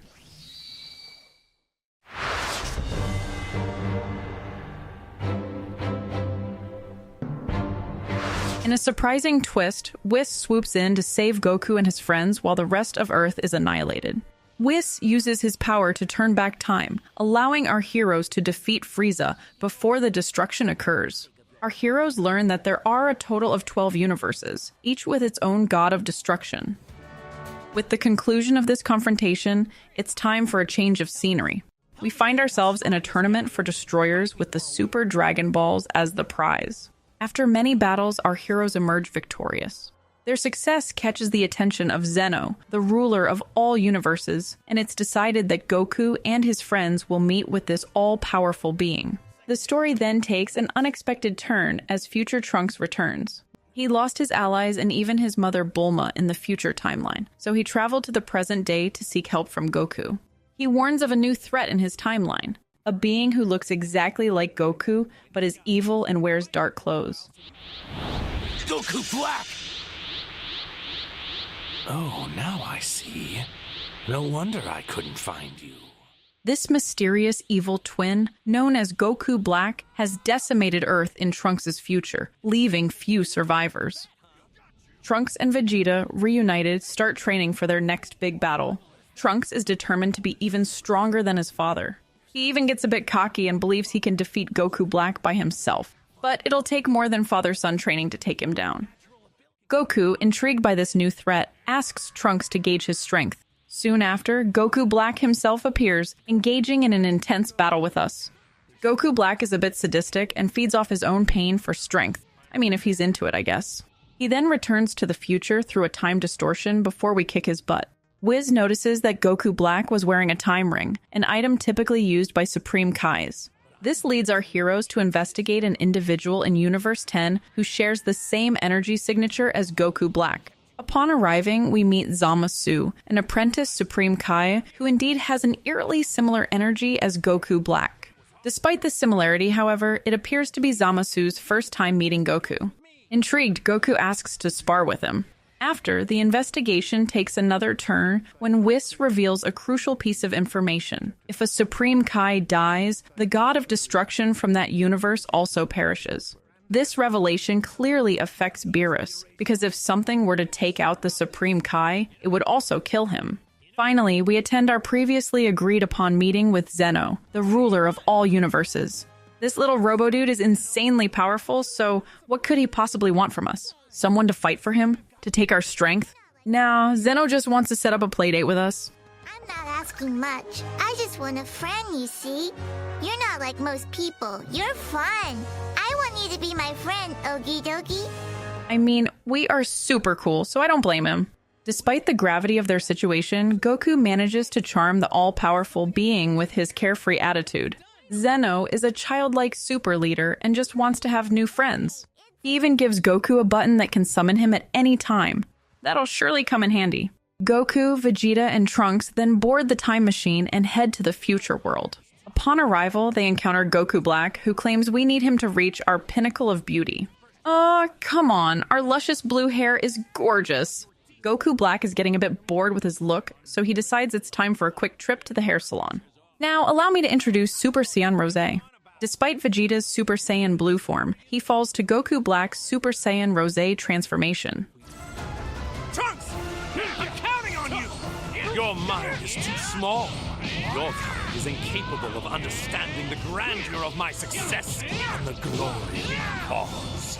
In a surprising twist, Whis swoops in to save Goku and his friends while the rest of Earth is annihilated. Whis uses his power to turn back time, allowing our heroes to defeat Frieza before the destruction occurs. Our heroes learn that there are a total of 12 universes, each with its own god of destruction. With the conclusion of this confrontation, it's time for a change of scenery. We find ourselves in a tournament for destroyers with the Super Dragon Balls as the prize. After many battles, our heroes emerge victorious. Their success catches the attention of Zeno, the ruler of all universes, and it's decided that Goku and his friends will meet with this all-powerful being. The story then takes an unexpected turn as future Trunks returns. He lost his allies and even his mother Bulma in the future timeline, so he traveled to the present day to seek help from Goku. He warns of a new threat in his timeline, a being who looks exactly like Goku, but is evil and wears dark clothes. Goku Black! Oh, now I see. No wonder I couldn't find you. This mysterious evil twin, known as Goku Black, has decimated Earth in Trunks' future, leaving few survivors. Trunks and Vegeta, reunited, start training for their next big battle. Trunks is determined to be even stronger than his father. He even gets a bit cocky and believes he can defeat Goku Black by himself, but it'll take more than father-son training to take him down. Goku, intrigued by this new threat, asks Trunks to gauge his strength. Soon after, Goku Black himself appears, engaging in an intense battle with us. Goku Black is a bit sadistic and feeds off his own pain for strength. I mean, if he's into it, I guess. He then returns to the future through a time distortion before we kick his butt. Whis notices that Goku Black was wearing a time ring, an item typically used by Supreme Kais. This leads our heroes to investigate an individual in Universe 10 who shares the same energy signature as Goku Black. Upon arriving, we meet Zamasu, an apprentice Supreme Kai who indeed has an eerily similar energy as Goku Black. Despite the similarity, however, it appears to be Zamasu's first time meeting Goku. Intrigued, Goku asks to spar with him. After, the investigation takes another turn when Whis reveals a crucial piece of information. If a Supreme Kai dies, the god of destruction from that universe also perishes. This revelation clearly affects Beerus, because if something were to take out the Supreme Kai, it would also kill him. Finally, we attend our previously agreed upon meeting with Zeno, the ruler of all universes. This little robo-dude is insanely powerful, so what could he possibly want from us? Someone to fight for him? To take our strength? No, Zeno just wants to set up a playdate with us. I'm not asking much. I just want a friend, you see. You're not like most people. You're fun. I want you to be my friend, Okie dokie. I mean, we are super cool, so I don't blame him. Despite the gravity of their situation, Goku manages to charm the all-powerful being with his carefree attitude. Zeno is a childlike super leader and just wants to have new friends. He even gives Goku a button that can summon him at any time. That'll surely come in handy. Goku, Vegeta, and Trunks then board the time machine and head to the future world. Upon arrival, they encounter Goku Black, who claims we need him to reach our pinnacle of beauty. Come on, our luscious blue hair is gorgeous. Goku Black is getting a bit bored with his look, so he decides it's time for a quick trip to the hair salon. Now, allow me to introduce Super Saiyan Rosé. Despite Vegeta's Super Saiyan Blue form, he falls to Goku Black's Super Saiyan Rosé transformation. Trunks! I'm counting on you! Your mind is too small. Your mind is incapable of understanding the grandeur of my success and the glory of my cause.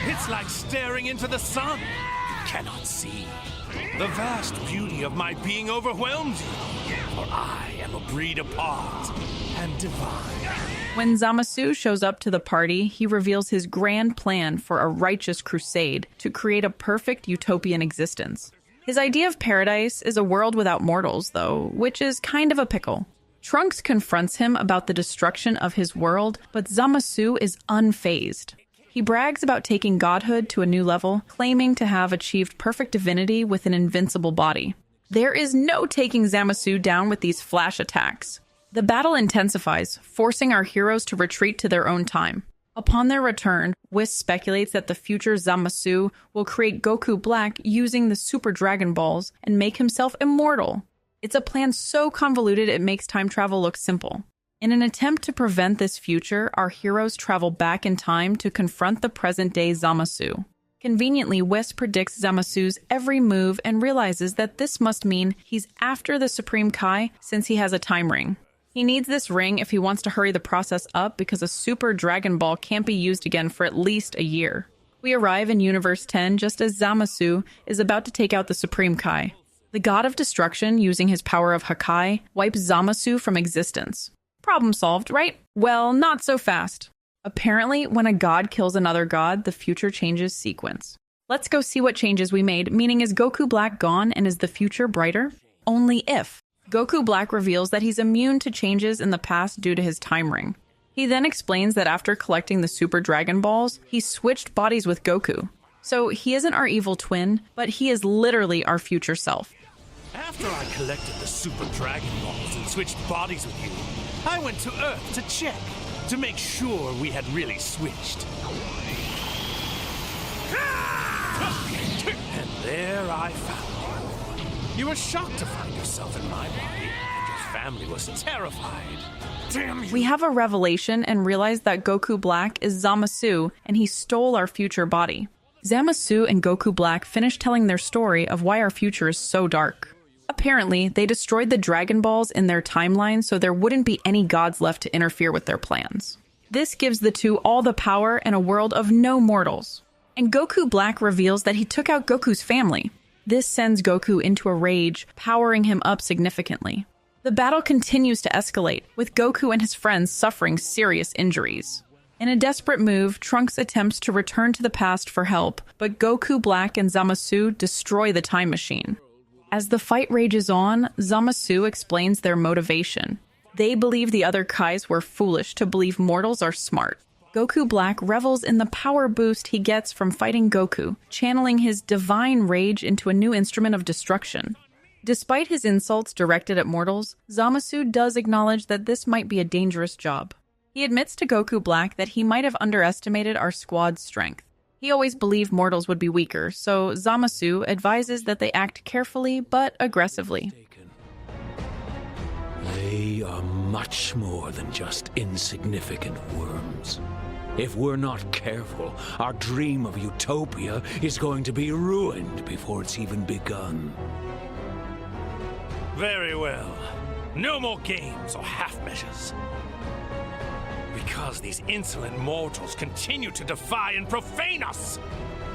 It's like staring into the sun. You cannot see. The vast beauty of my being overwhelms you, for I am a breed apart and divine. When Zamasu shows up to the party, he reveals his grand plan for a righteous crusade to create a perfect utopian existence. His idea of paradise is a world without mortals, though, which is kind of a pickle. Trunks confronts him about the destruction of his world, but Zamasu is unfazed. He brags about taking godhood to a new level, claiming to have achieved perfect divinity with an invincible body. There is no taking Zamasu down with these flash attacks. The battle intensifies, forcing our heroes to retreat to their own time. Upon their return, Whis speculates that the future Zamasu will create Goku Black using the Super Dragon Balls and make himself immortal. It's a plan so convoluted it makes time travel look simple. In an attempt to prevent this future, our heroes travel back in time to confront the present-day Zamasu. Conveniently, Whis predicts Zamasu's every move and realizes that this must mean he's after the Supreme Kai since he has a time ring. He needs this ring if he wants to hurry the process up because a Super Dragon Ball can't be used again for at least a year. We arrive in Universe 10 just as Zamasu is about to take out the Supreme Kai. The god of destruction, using his power of Hakai, wipes Zamasu from existence. Problem solved, right? Well, not so fast. Apparently, when a god kills another god, the future changes sequence. Let's go see what changes we made, meaning is Goku Black gone and is the future brighter? Only if. Goku Black reveals that he's immune to changes in the past due to his time ring. He then explains that after collecting the Super Dragon Balls, he switched bodies with Goku. So he isn't our evil twin, but he is literally our future self. After I collected the Super Dragon Balls and switched bodies with you, I went to Earth to check, to make sure we had really switched. And there I found you. You were shocked to find yourself in my body, and your family was terrified. Damn you! We have a revelation and realize that Goku Black is Zamasu, and he stole our future body. Zamasu and Goku Black finish telling their story of why our future is so dark. Apparently, they destroyed the Dragon Balls in their timeline so there wouldn't be any gods left to interfere with their plans. This gives the two all the power in a world of no mortals. And Goku Black reveals that he took out Goku's family. This sends Goku into a rage, powering him up significantly. The battle continues to escalate, with Goku and his friends suffering serious injuries. In a desperate move, Trunks attempts to return to the past for help, but Goku Black and Zamasu destroy the time machine. As the fight rages on, Zamasu explains their motivation. They believe the other Kais were foolish to believe mortals are smart. Goku Black revels in the power boost he gets from fighting Goku, channeling his divine rage into a new instrument of destruction. Despite his insults directed at mortals, Zamasu does acknowledge that this might be a dangerous job. He admits to Goku Black that he might have underestimated our squad's strength. He always believed mortals would be weaker, so Zamasu advises that they act carefully but aggressively. They are much more than just insignificant worms. If we're not careful, our dream of utopia is going to be ruined before it's even begun. Very well. No more games or half measures. Because these insolent mortals continue to defy and profane us,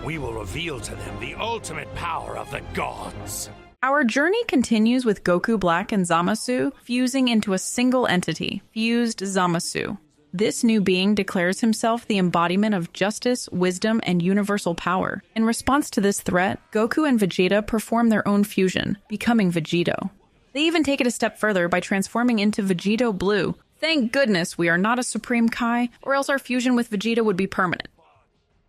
we will reveal to them the ultimate power of the gods. Our journey continues with Goku Black and Zamasu fusing into a single entity, Fused Zamasu. This new being declares himself the embodiment of justice, wisdom, and universal power. In response to this threat, Goku and Vegeta perform their own fusion, becoming Vegito. They even take it a step further by transforming into Vegito Blue. Thank goodness we are not a Supreme Kai, or else our fusion with Vegeta would be permanent.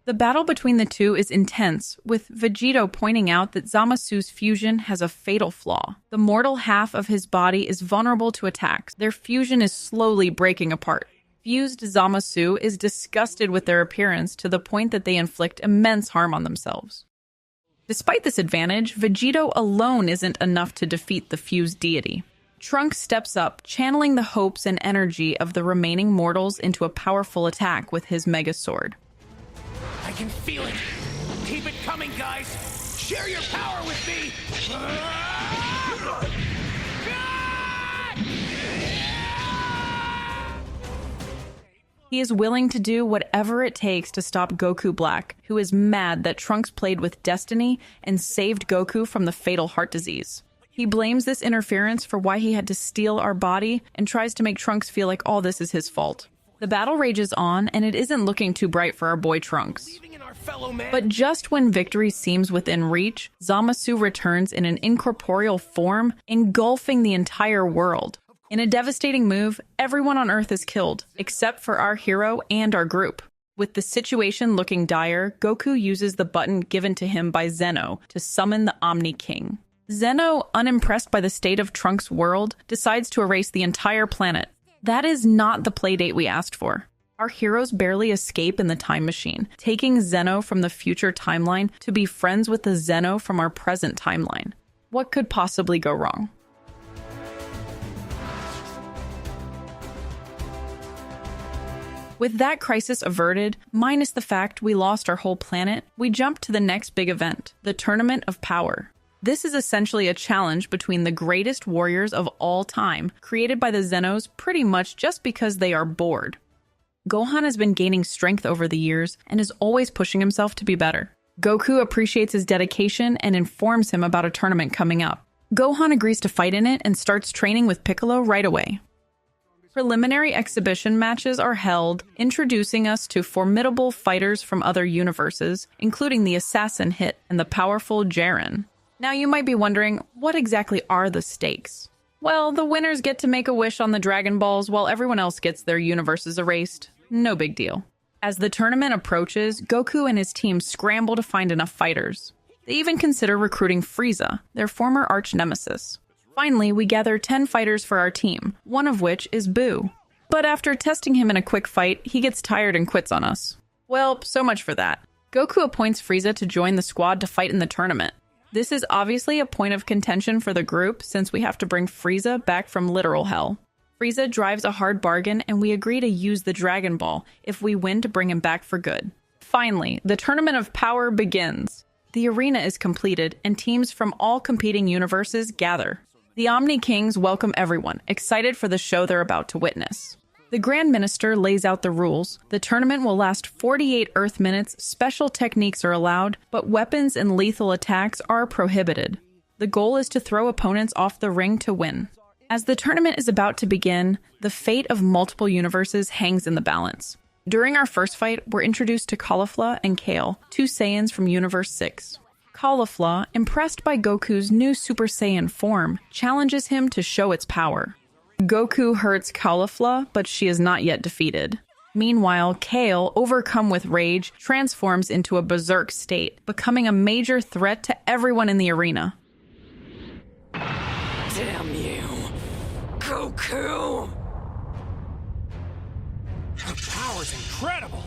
The battle between the two is intense, with Vegito pointing out that Zamasu's fusion has a fatal flaw. The mortal half of his body is vulnerable to attacks. Their fusion is slowly breaking apart. Fused Zamasu is disgusted with their appearance to the point that they inflict immense harm on themselves. Despite this advantage, Vegito alone isn't enough to defeat the fused deity. Trunks steps up, channeling the hopes and energy of the remaining mortals into a powerful attack with his Mega Sword. I can feel it. Keep it coming, guys. Share your power with me. He is willing to do whatever it takes to stop Goku Black, who is mad that Trunks played with destiny and saved Goku from the fatal heart disease. He blames this interference for why he had to steal our body and tries to make Trunks feel like all this is his fault. The battle rages on, and it isn't looking too bright for our boy Trunks. But just when victory seems within reach, Zamasu returns in an incorporeal form, engulfing the entire world. In a devastating move, everyone on Earth is killed, except for our hero and our group. With the situation looking dire, Goku uses the button given to him by Zeno to summon the Omni King. Zeno, unimpressed by the state of Trunks' world, decides to erase the entire planet. That is not the playdate we asked for. Our heroes barely escape in the time machine, taking Zeno from the future timeline to be friends with the Zeno from our present timeline. What could possibly go wrong? With that crisis averted, minus the fact we lost our whole planet, we jump to the next big event, the Tournament of Power. This is essentially a challenge between the greatest warriors of all time, created by the Zenos pretty much just because they are bored. Gohan has been gaining strength over the years and is always pushing himself to be better. Goku appreciates his dedication and informs him about a tournament coming up. Gohan agrees to fight in it and starts training with Piccolo right away. Preliminary exhibition matches are held, introducing us to formidable fighters from other universes, including the assassin Hit and the powerful Jiren. Now you might be wondering, what exactly are the stakes? Well, the winners get to make a wish on the Dragon Balls while everyone else gets their universes erased. No big deal. As the tournament approaches, Goku and his team scramble to find enough fighters. They even consider recruiting Frieza, their former arch-nemesis. Finally, we gather 10 fighters for our team, one of which is Boo. But after testing him in a quick fight, he gets tired and quits on us. Well, so much for that. Goku appoints Frieza to join the squad to fight in the tournament. This is obviously a point of contention for the group since we have to bring Frieza back from literal hell. Frieza drives a hard bargain and we agree to use the Dragon Ball if we win to bring him back for good. Finally, the Tournament of Power begins. The arena is completed and teams from all competing universes gather. The Omni Kings welcome everyone, excited for the show they're about to witness. The Grand Minister lays out the rules. The tournament will last 48 Earth minutes, special techniques are allowed, but weapons and lethal attacks are prohibited. The goal is to throw opponents off the ring to win. As the tournament is about to begin, the fate of multiple universes hangs in the balance. During our first fight, we're introduced to Caulifla and Kale, two Saiyans from Universe 6. Caulifla, impressed by Goku's new Super Saiyan form, challenges him to show its power. Goku hurts Caulifla, but she is not yet defeated. Meanwhile, Kale, overcome with rage, transforms into a berserk state, becoming a major threat to everyone in the arena. Damn you, Goku! Her power's incredible!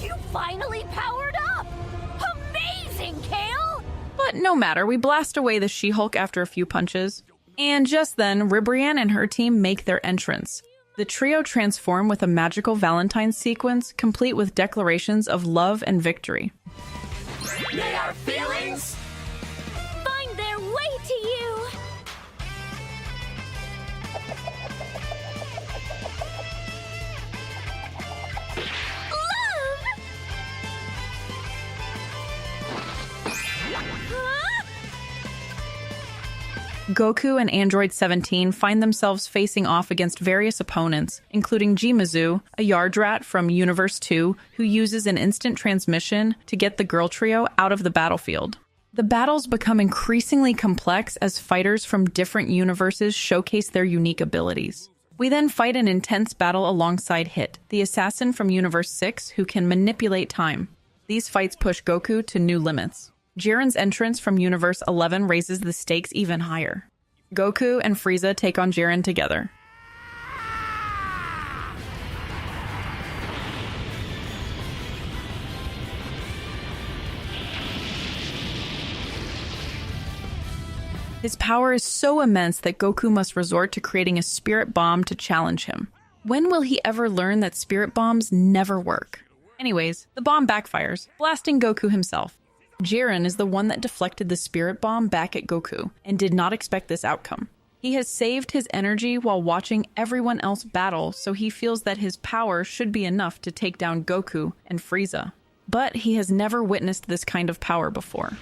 You finally powered up! Amazing, Kale! But no matter, we blast away the She-Hulk after a few punches. And just then, Ribrianne and her team make their entrance. The trio transform with a magical Valentine's sequence, complete with declarations of love and victory. May our feelings Find their way to you! Love! Huh? Goku and Android 17 find themselves facing off against various opponents, including Jimazu, a yard rat from Universe 2, who uses an instant transmission to get the girl trio out of the battlefield. The battles become increasingly complex as fighters from different universes showcase their unique abilities. We then fight an intense battle alongside Hit, the assassin from Universe 6 who can manipulate time. These fights push Goku to new limits. Jiren's entrance from Universe 11 raises the stakes even higher. Goku and Frieza take on Jiren together. His power is so immense that Goku must resort to creating a spirit bomb to challenge him. When will he ever learn that spirit bombs never work? Anyways, the bomb backfires, blasting Goku himself. Jiren is the one that deflected the spirit bomb back at Goku and did not expect this outcome. He has saved his energy while watching everyone else battle, so he feels that his power should be enough to take down Goku and Frieza. But he has never witnessed this kind of power before.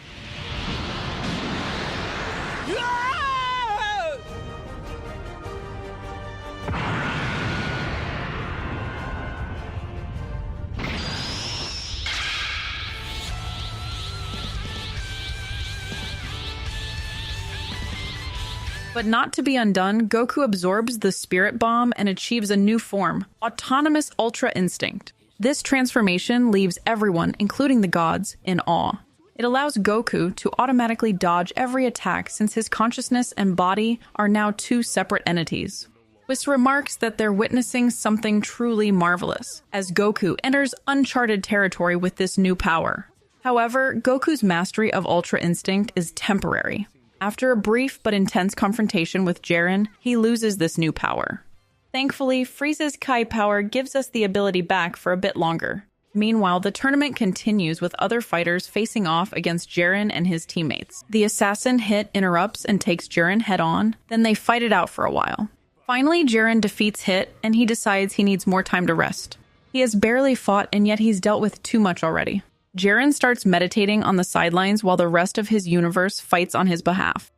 But not to be undone, Goku absorbs the Spirit Bomb and achieves a new form, Autonomous Ultra Instinct. This transformation leaves everyone, including the gods, in awe. It allows Goku to automatically dodge every attack since his consciousness and body are now two separate entities. Whis remarks that they're witnessing something truly marvelous, as Goku enters uncharted territory with this new power. However, Goku's mastery of Ultra Instinct is temporary. After a brief but intense confrontation with Jiren, he loses this new power. Thankfully, Frieza's Kai power gives us the ability back for a bit longer. Meanwhile, the tournament continues with other fighters facing off against Jiren and his teammates. The assassin Hit interrupts and takes Jiren head-on, then they fight it out for a while. Finally, Jiren defeats Hit, and he decides he needs more time to rest. He has barely fought, and yet he's dealt with too much already. Jiren starts meditating on the sidelines while the rest of his universe fights on his behalf.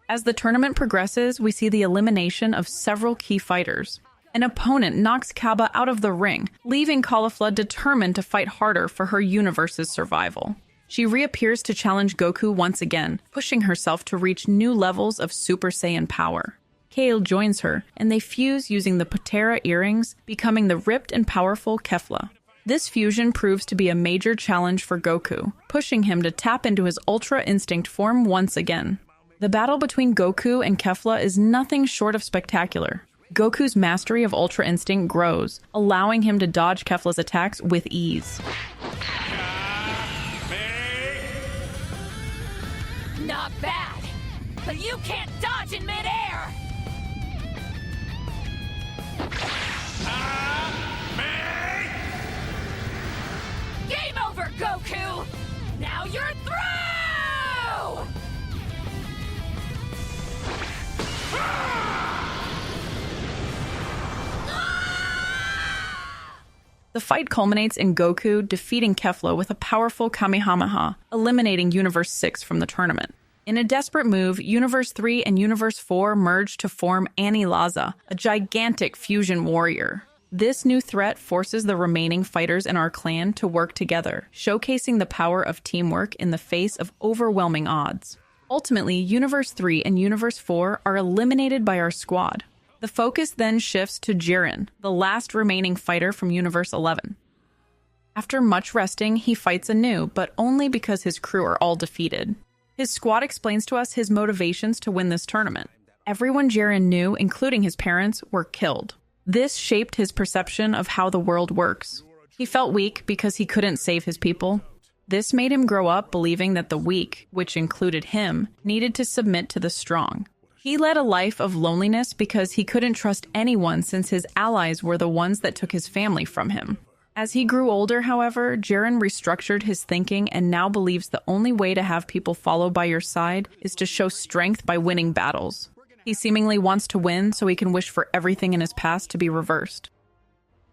As the tournament progresses, we see the elimination of several key fighters. An opponent knocks Kaba out of the ring, leaving Caulifla determined to fight harder for her universe's survival. She reappears to challenge Goku once again, pushing herself to reach new levels of Super Saiyan power. Kale joins her, and they fuse using the Patera earrings, becoming the ripped and powerful Kefla. This fusion proves to be a major challenge for Goku, pushing him to tap into his Ultra Instinct form once again. The battle between Goku and Kefla is nothing short of spectacular. Goku's mastery of Ultra Instinct grows, allowing him to dodge Kefla's attacks with ease. Not bad, but you can't dodge in midair! Game over, Goku! Now you're through! The fight culminates in Goku defeating Kefla with a powerful Kamehameha, eliminating Universe 6 from the tournament. In a desperate move, Universe 3 and Universe 4 merge to form Anilaza, a gigantic fusion warrior. This new threat forces the remaining fighters in our clan to work together, showcasing the power of teamwork in the face of overwhelming odds. Ultimately, Universe 3 and Universe 4 are eliminated by our squad. The focus then shifts to Jiren, the last remaining fighter from Universe 11. After much resting, he fights anew, but only because his crew are all defeated. His squad explains to us his motivations to win this tournament. Everyone Jiren knew, including his parents, were killed. This shaped his perception of how the world works. He felt weak because he couldn't save his people. This made him grow up believing that the weak, which included him, needed to submit to the strong. He led a life of loneliness because he couldn't trust anyone since his allies were the ones that took his family from him. As he grew older, however, Jiren restructured his thinking and now believes the only way to have people follow by your side is to show strength by winning battles. He seemingly wants to win so he can wish for everything in his past to be reversed.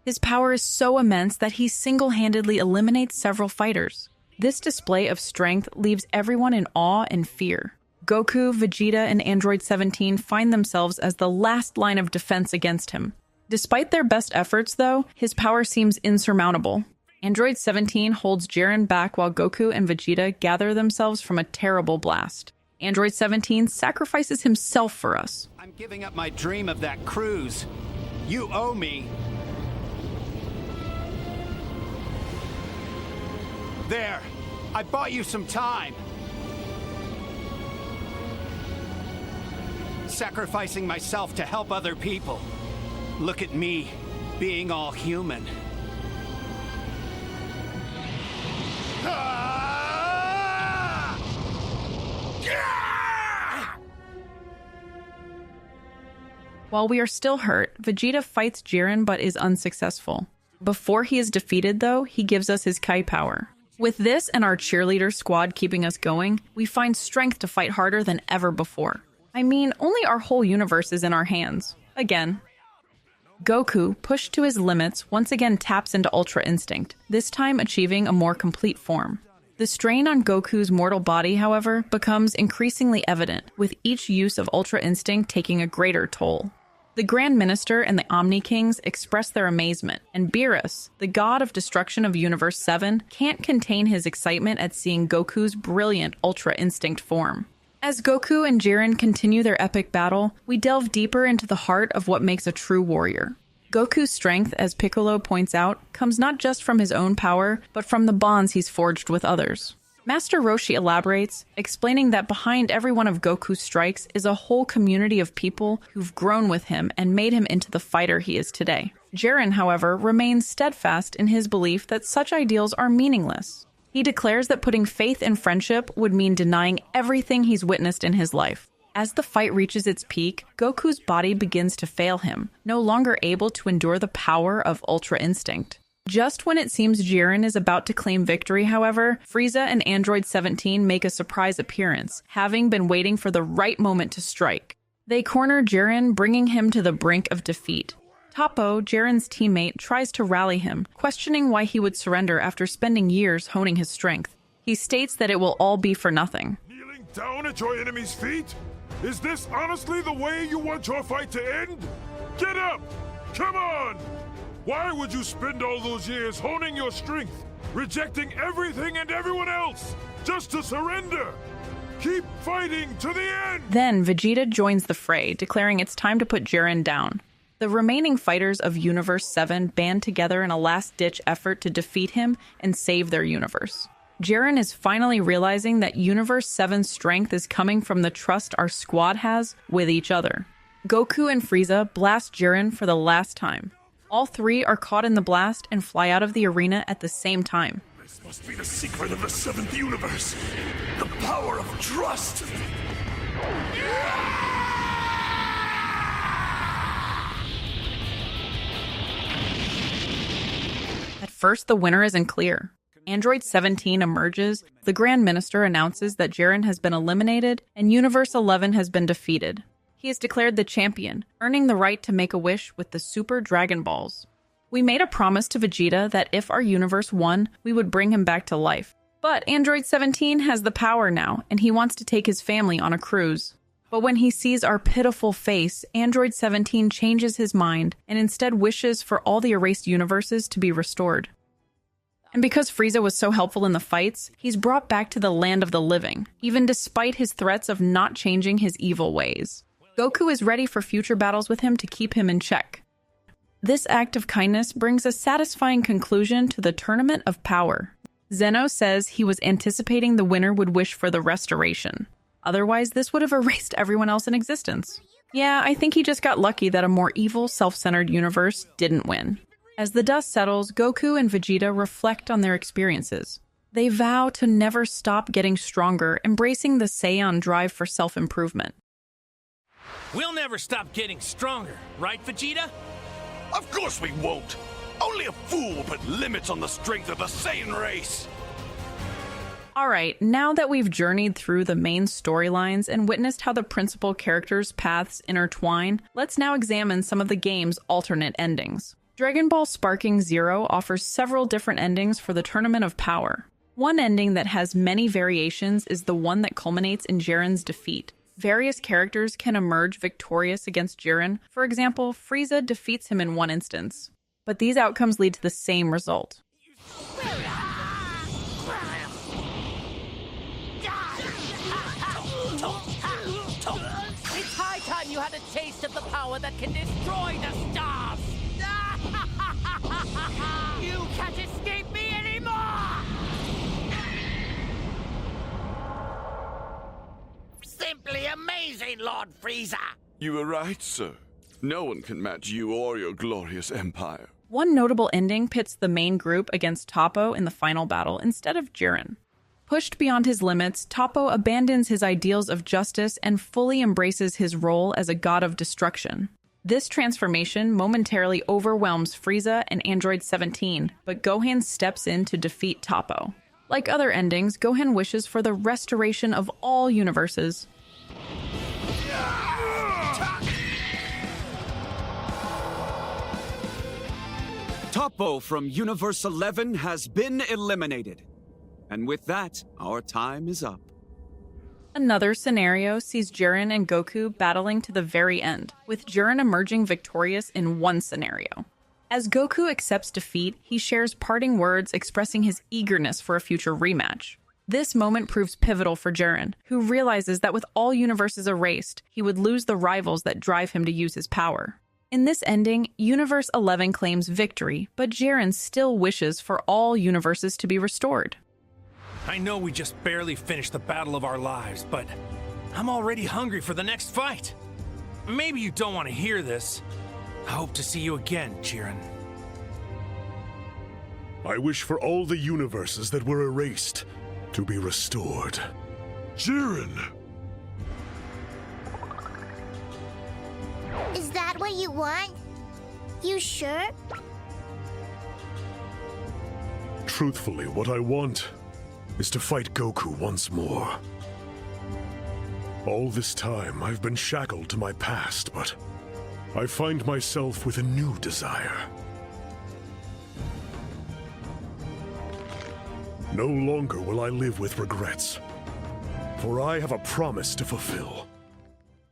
His power is so immense that he single-handedly eliminates several fighters. This display of strength leaves everyone in awe and fear. Goku, Vegeta, and Android 17 find themselves as the last line of defense against him. Despite their best efforts, though, his power seems insurmountable. Android 17 holds Jiren back while Goku and Vegeta gather themselves from a terrible blast. Android 17 sacrifices himself for us. I'm giving up my dream of that cruise. You owe me. There, I bought you some time. Sacrificing myself to help other people. Look at me, being all human. While we are still hurt, Vegeta fights Jiren but is unsuccessful. Before he is defeated, though, he gives us his Kai power. With this and our cheerleader squad keeping us going, we find strength to fight harder than ever before. I mean, only our whole universe is in our hands. Again. Goku, pushed to his limits, once again taps into Ultra Instinct, this time achieving a more complete form. The strain on Goku's mortal body, however, becomes increasingly evident, with each use of Ultra Instinct taking a greater toll. The Grand Minister and the Omni Kings express their amazement, and Beerus, the god of destruction of Universe 7, can't contain his excitement at seeing Goku's brilliant Ultra Instinct form. As Goku and Jiren continue their epic battle, we delve deeper into the heart of what makes a true warrior. Goku's strength, as Piccolo points out, comes not just from his own power, but from the bonds he's forged with others. Master Roshi elaborates, explaining that behind every one of Goku's strikes is a whole community of people who've grown with him and made him into the fighter he is today. Jiren, however, remains steadfast in his belief that such ideals are meaningless. He declares that putting faith in friendship would mean denying everything he's witnessed in his life. As the fight reaches its peak, Goku's body begins to fail him, no longer able to endure the power of Ultra Instinct. Just when it seems Jiren is about to claim victory, however, Frieza and Android 17 make a surprise appearance, having been waiting for the right moment to strike. They corner Jiren, bringing him to the brink of defeat. Toppo, Jiren's teammate, tries to rally him, questioning why he would surrender after spending years honing his strength. He states that it will all be for nothing. Kneeling down at your enemy's feet? Is this honestly the way you want your fight to end? Get up! Come on! Why would you spend all those years honing your strength, rejecting everything and everyone else, just to surrender? Keep fighting to the end! Then Vegeta joins the fray, declaring it's time to put Jiren down. The remaining fighters of Universe 7 band together in a last-ditch effort to defeat him and save their universe. Jiren is finally realizing that Universe 7's strength is coming from the trust our squad has with each other. Goku and Frieza blast Jiren for the last time. All three are caught in the blast and fly out of the arena at the same time. This must be the secret of the 7th universe. The power of trust. At first, the winner isn't clear. Android 17 emerges, the Grand Minister announces that Jiren has been eliminated, and Universe 11 has been defeated. He is declared the champion, earning the right to make a wish with the Super Dragon Balls. We made a promise to Vegeta that if our universe won, we would bring him back to life. But Android 17 has the power now, and he wants to take his family on a cruise. But when he sees our pitiful face, Android 17 changes his mind and instead wishes for all the erased universes to be restored. And because Frieza was so helpful in the fights, he's brought back to the land of the living, even despite his threats of not changing his evil ways. Goku is ready for future battles with him to keep him in check. This act of kindness brings a satisfying conclusion to the Tournament of Power. Zeno says he was anticipating the winner would wish for the restoration. Otherwise, this would have erased everyone else in existence. Yeah, I think he just got lucky that a more evil, self-centered universe didn't win. As the dust settles, Goku and Vegeta reflect on their experiences. They vow to never stop getting stronger, embracing the Saiyan drive for self-improvement. We'll never stop getting stronger, right, Vegeta? Of course we won't. Only a fool will put limits on the strength of the Saiyan race. Alright, now that we've journeyed through the main storylines and witnessed how the principal characters' paths intertwine, let's now examine some of the game's alternate endings. Dragon Ball Sparking Zero offers several different endings for the Tournament of Power. One ending that has many variations is the one that culminates in Jiren's defeat. Various characters can emerge victorious against Jiren. For example, Frieza defeats him in one instance. But these outcomes lead to the same result. It's high time you had a taste of the power that can destroy the stars! You can't escape me anymore! Simply amazing, Lord Frieza! You were right, sir. No one can match you or your glorious empire. One notable ending pits the main group against Toppo in the final battle instead of Jiren. Pushed beyond his limits, Toppo abandons his ideals of justice and fully embraces his role as a god of destruction. This transformation momentarily overwhelms Frieza and Android 17, but Gohan steps in to defeat Toppo. Like other endings, Gohan wishes for the restoration of all universes. Toppo from Universe 11 has been eliminated. And with that, our time is up. Another scenario sees Jiren and Goku battling to the very end, with Jiren emerging victorious in one scenario. As Goku accepts defeat, he shares parting words expressing his eagerness for a future rematch. This moment proves pivotal for Jiren, who realizes that with all universes erased, he would lose the rivals that drive him to use his power. In this ending, Universe 11 claims victory, but Jiren still wishes for all universes to be restored. I know we just barely finished the battle of our lives, but I'm already hungry for the next fight. Maybe you don't want to hear this. I hope to see you again, Jiren. I wish for all the universes that were erased to be restored. Jiren! Is that what you want? You sure? Truthfully, what I want is to fight Goku once more. All this time, I've been shackled to my past, but I find myself with a new desire. No longer will I live with regrets, for I have a promise to fulfill.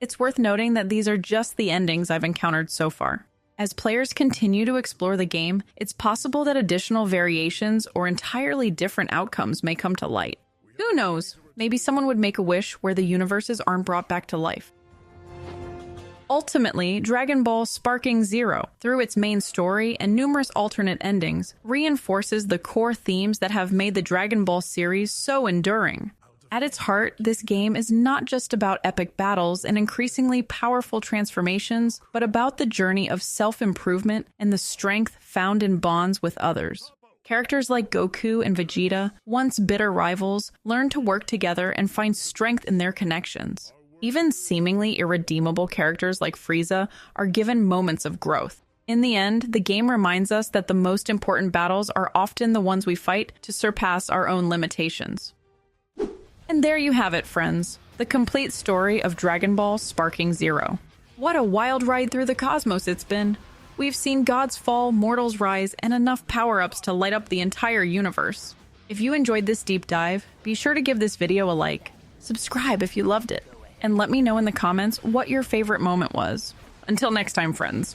It's worth noting that these are just the endings I've encountered so far. As players continue to explore the game, it's possible that additional variations or entirely different outcomes may come to light. Who knows? Maybe someone would make a wish where the universes aren't brought back to life. Ultimately, Dragon Ball Sparking Zero, through its main story and numerous alternate endings, reinforces the core themes that have made the Dragon Ball series so enduring. At its heart, this game is not just about epic battles and increasingly powerful transformations, but about the journey of self-improvement and the strength found in bonds with others. Characters like Goku and Vegeta, once bitter rivals, learn to work together and find strength in their connections. Even seemingly irredeemable characters like Frieza are given moments of growth. In the end, the game reminds us that the most important battles are often the ones we fight to surpass our own limitations. And there you have it, friends. The complete story of Dragon Ball Sparking Zero. What a wild ride through the cosmos it's been. We've seen gods fall, mortals rise, and enough power-ups to light up the entire universe. If you enjoyed this deep dive, be sure to give this video a like, subscribe if you loved it, and let me know in the comments what your favorite moment was. Until next time, friends.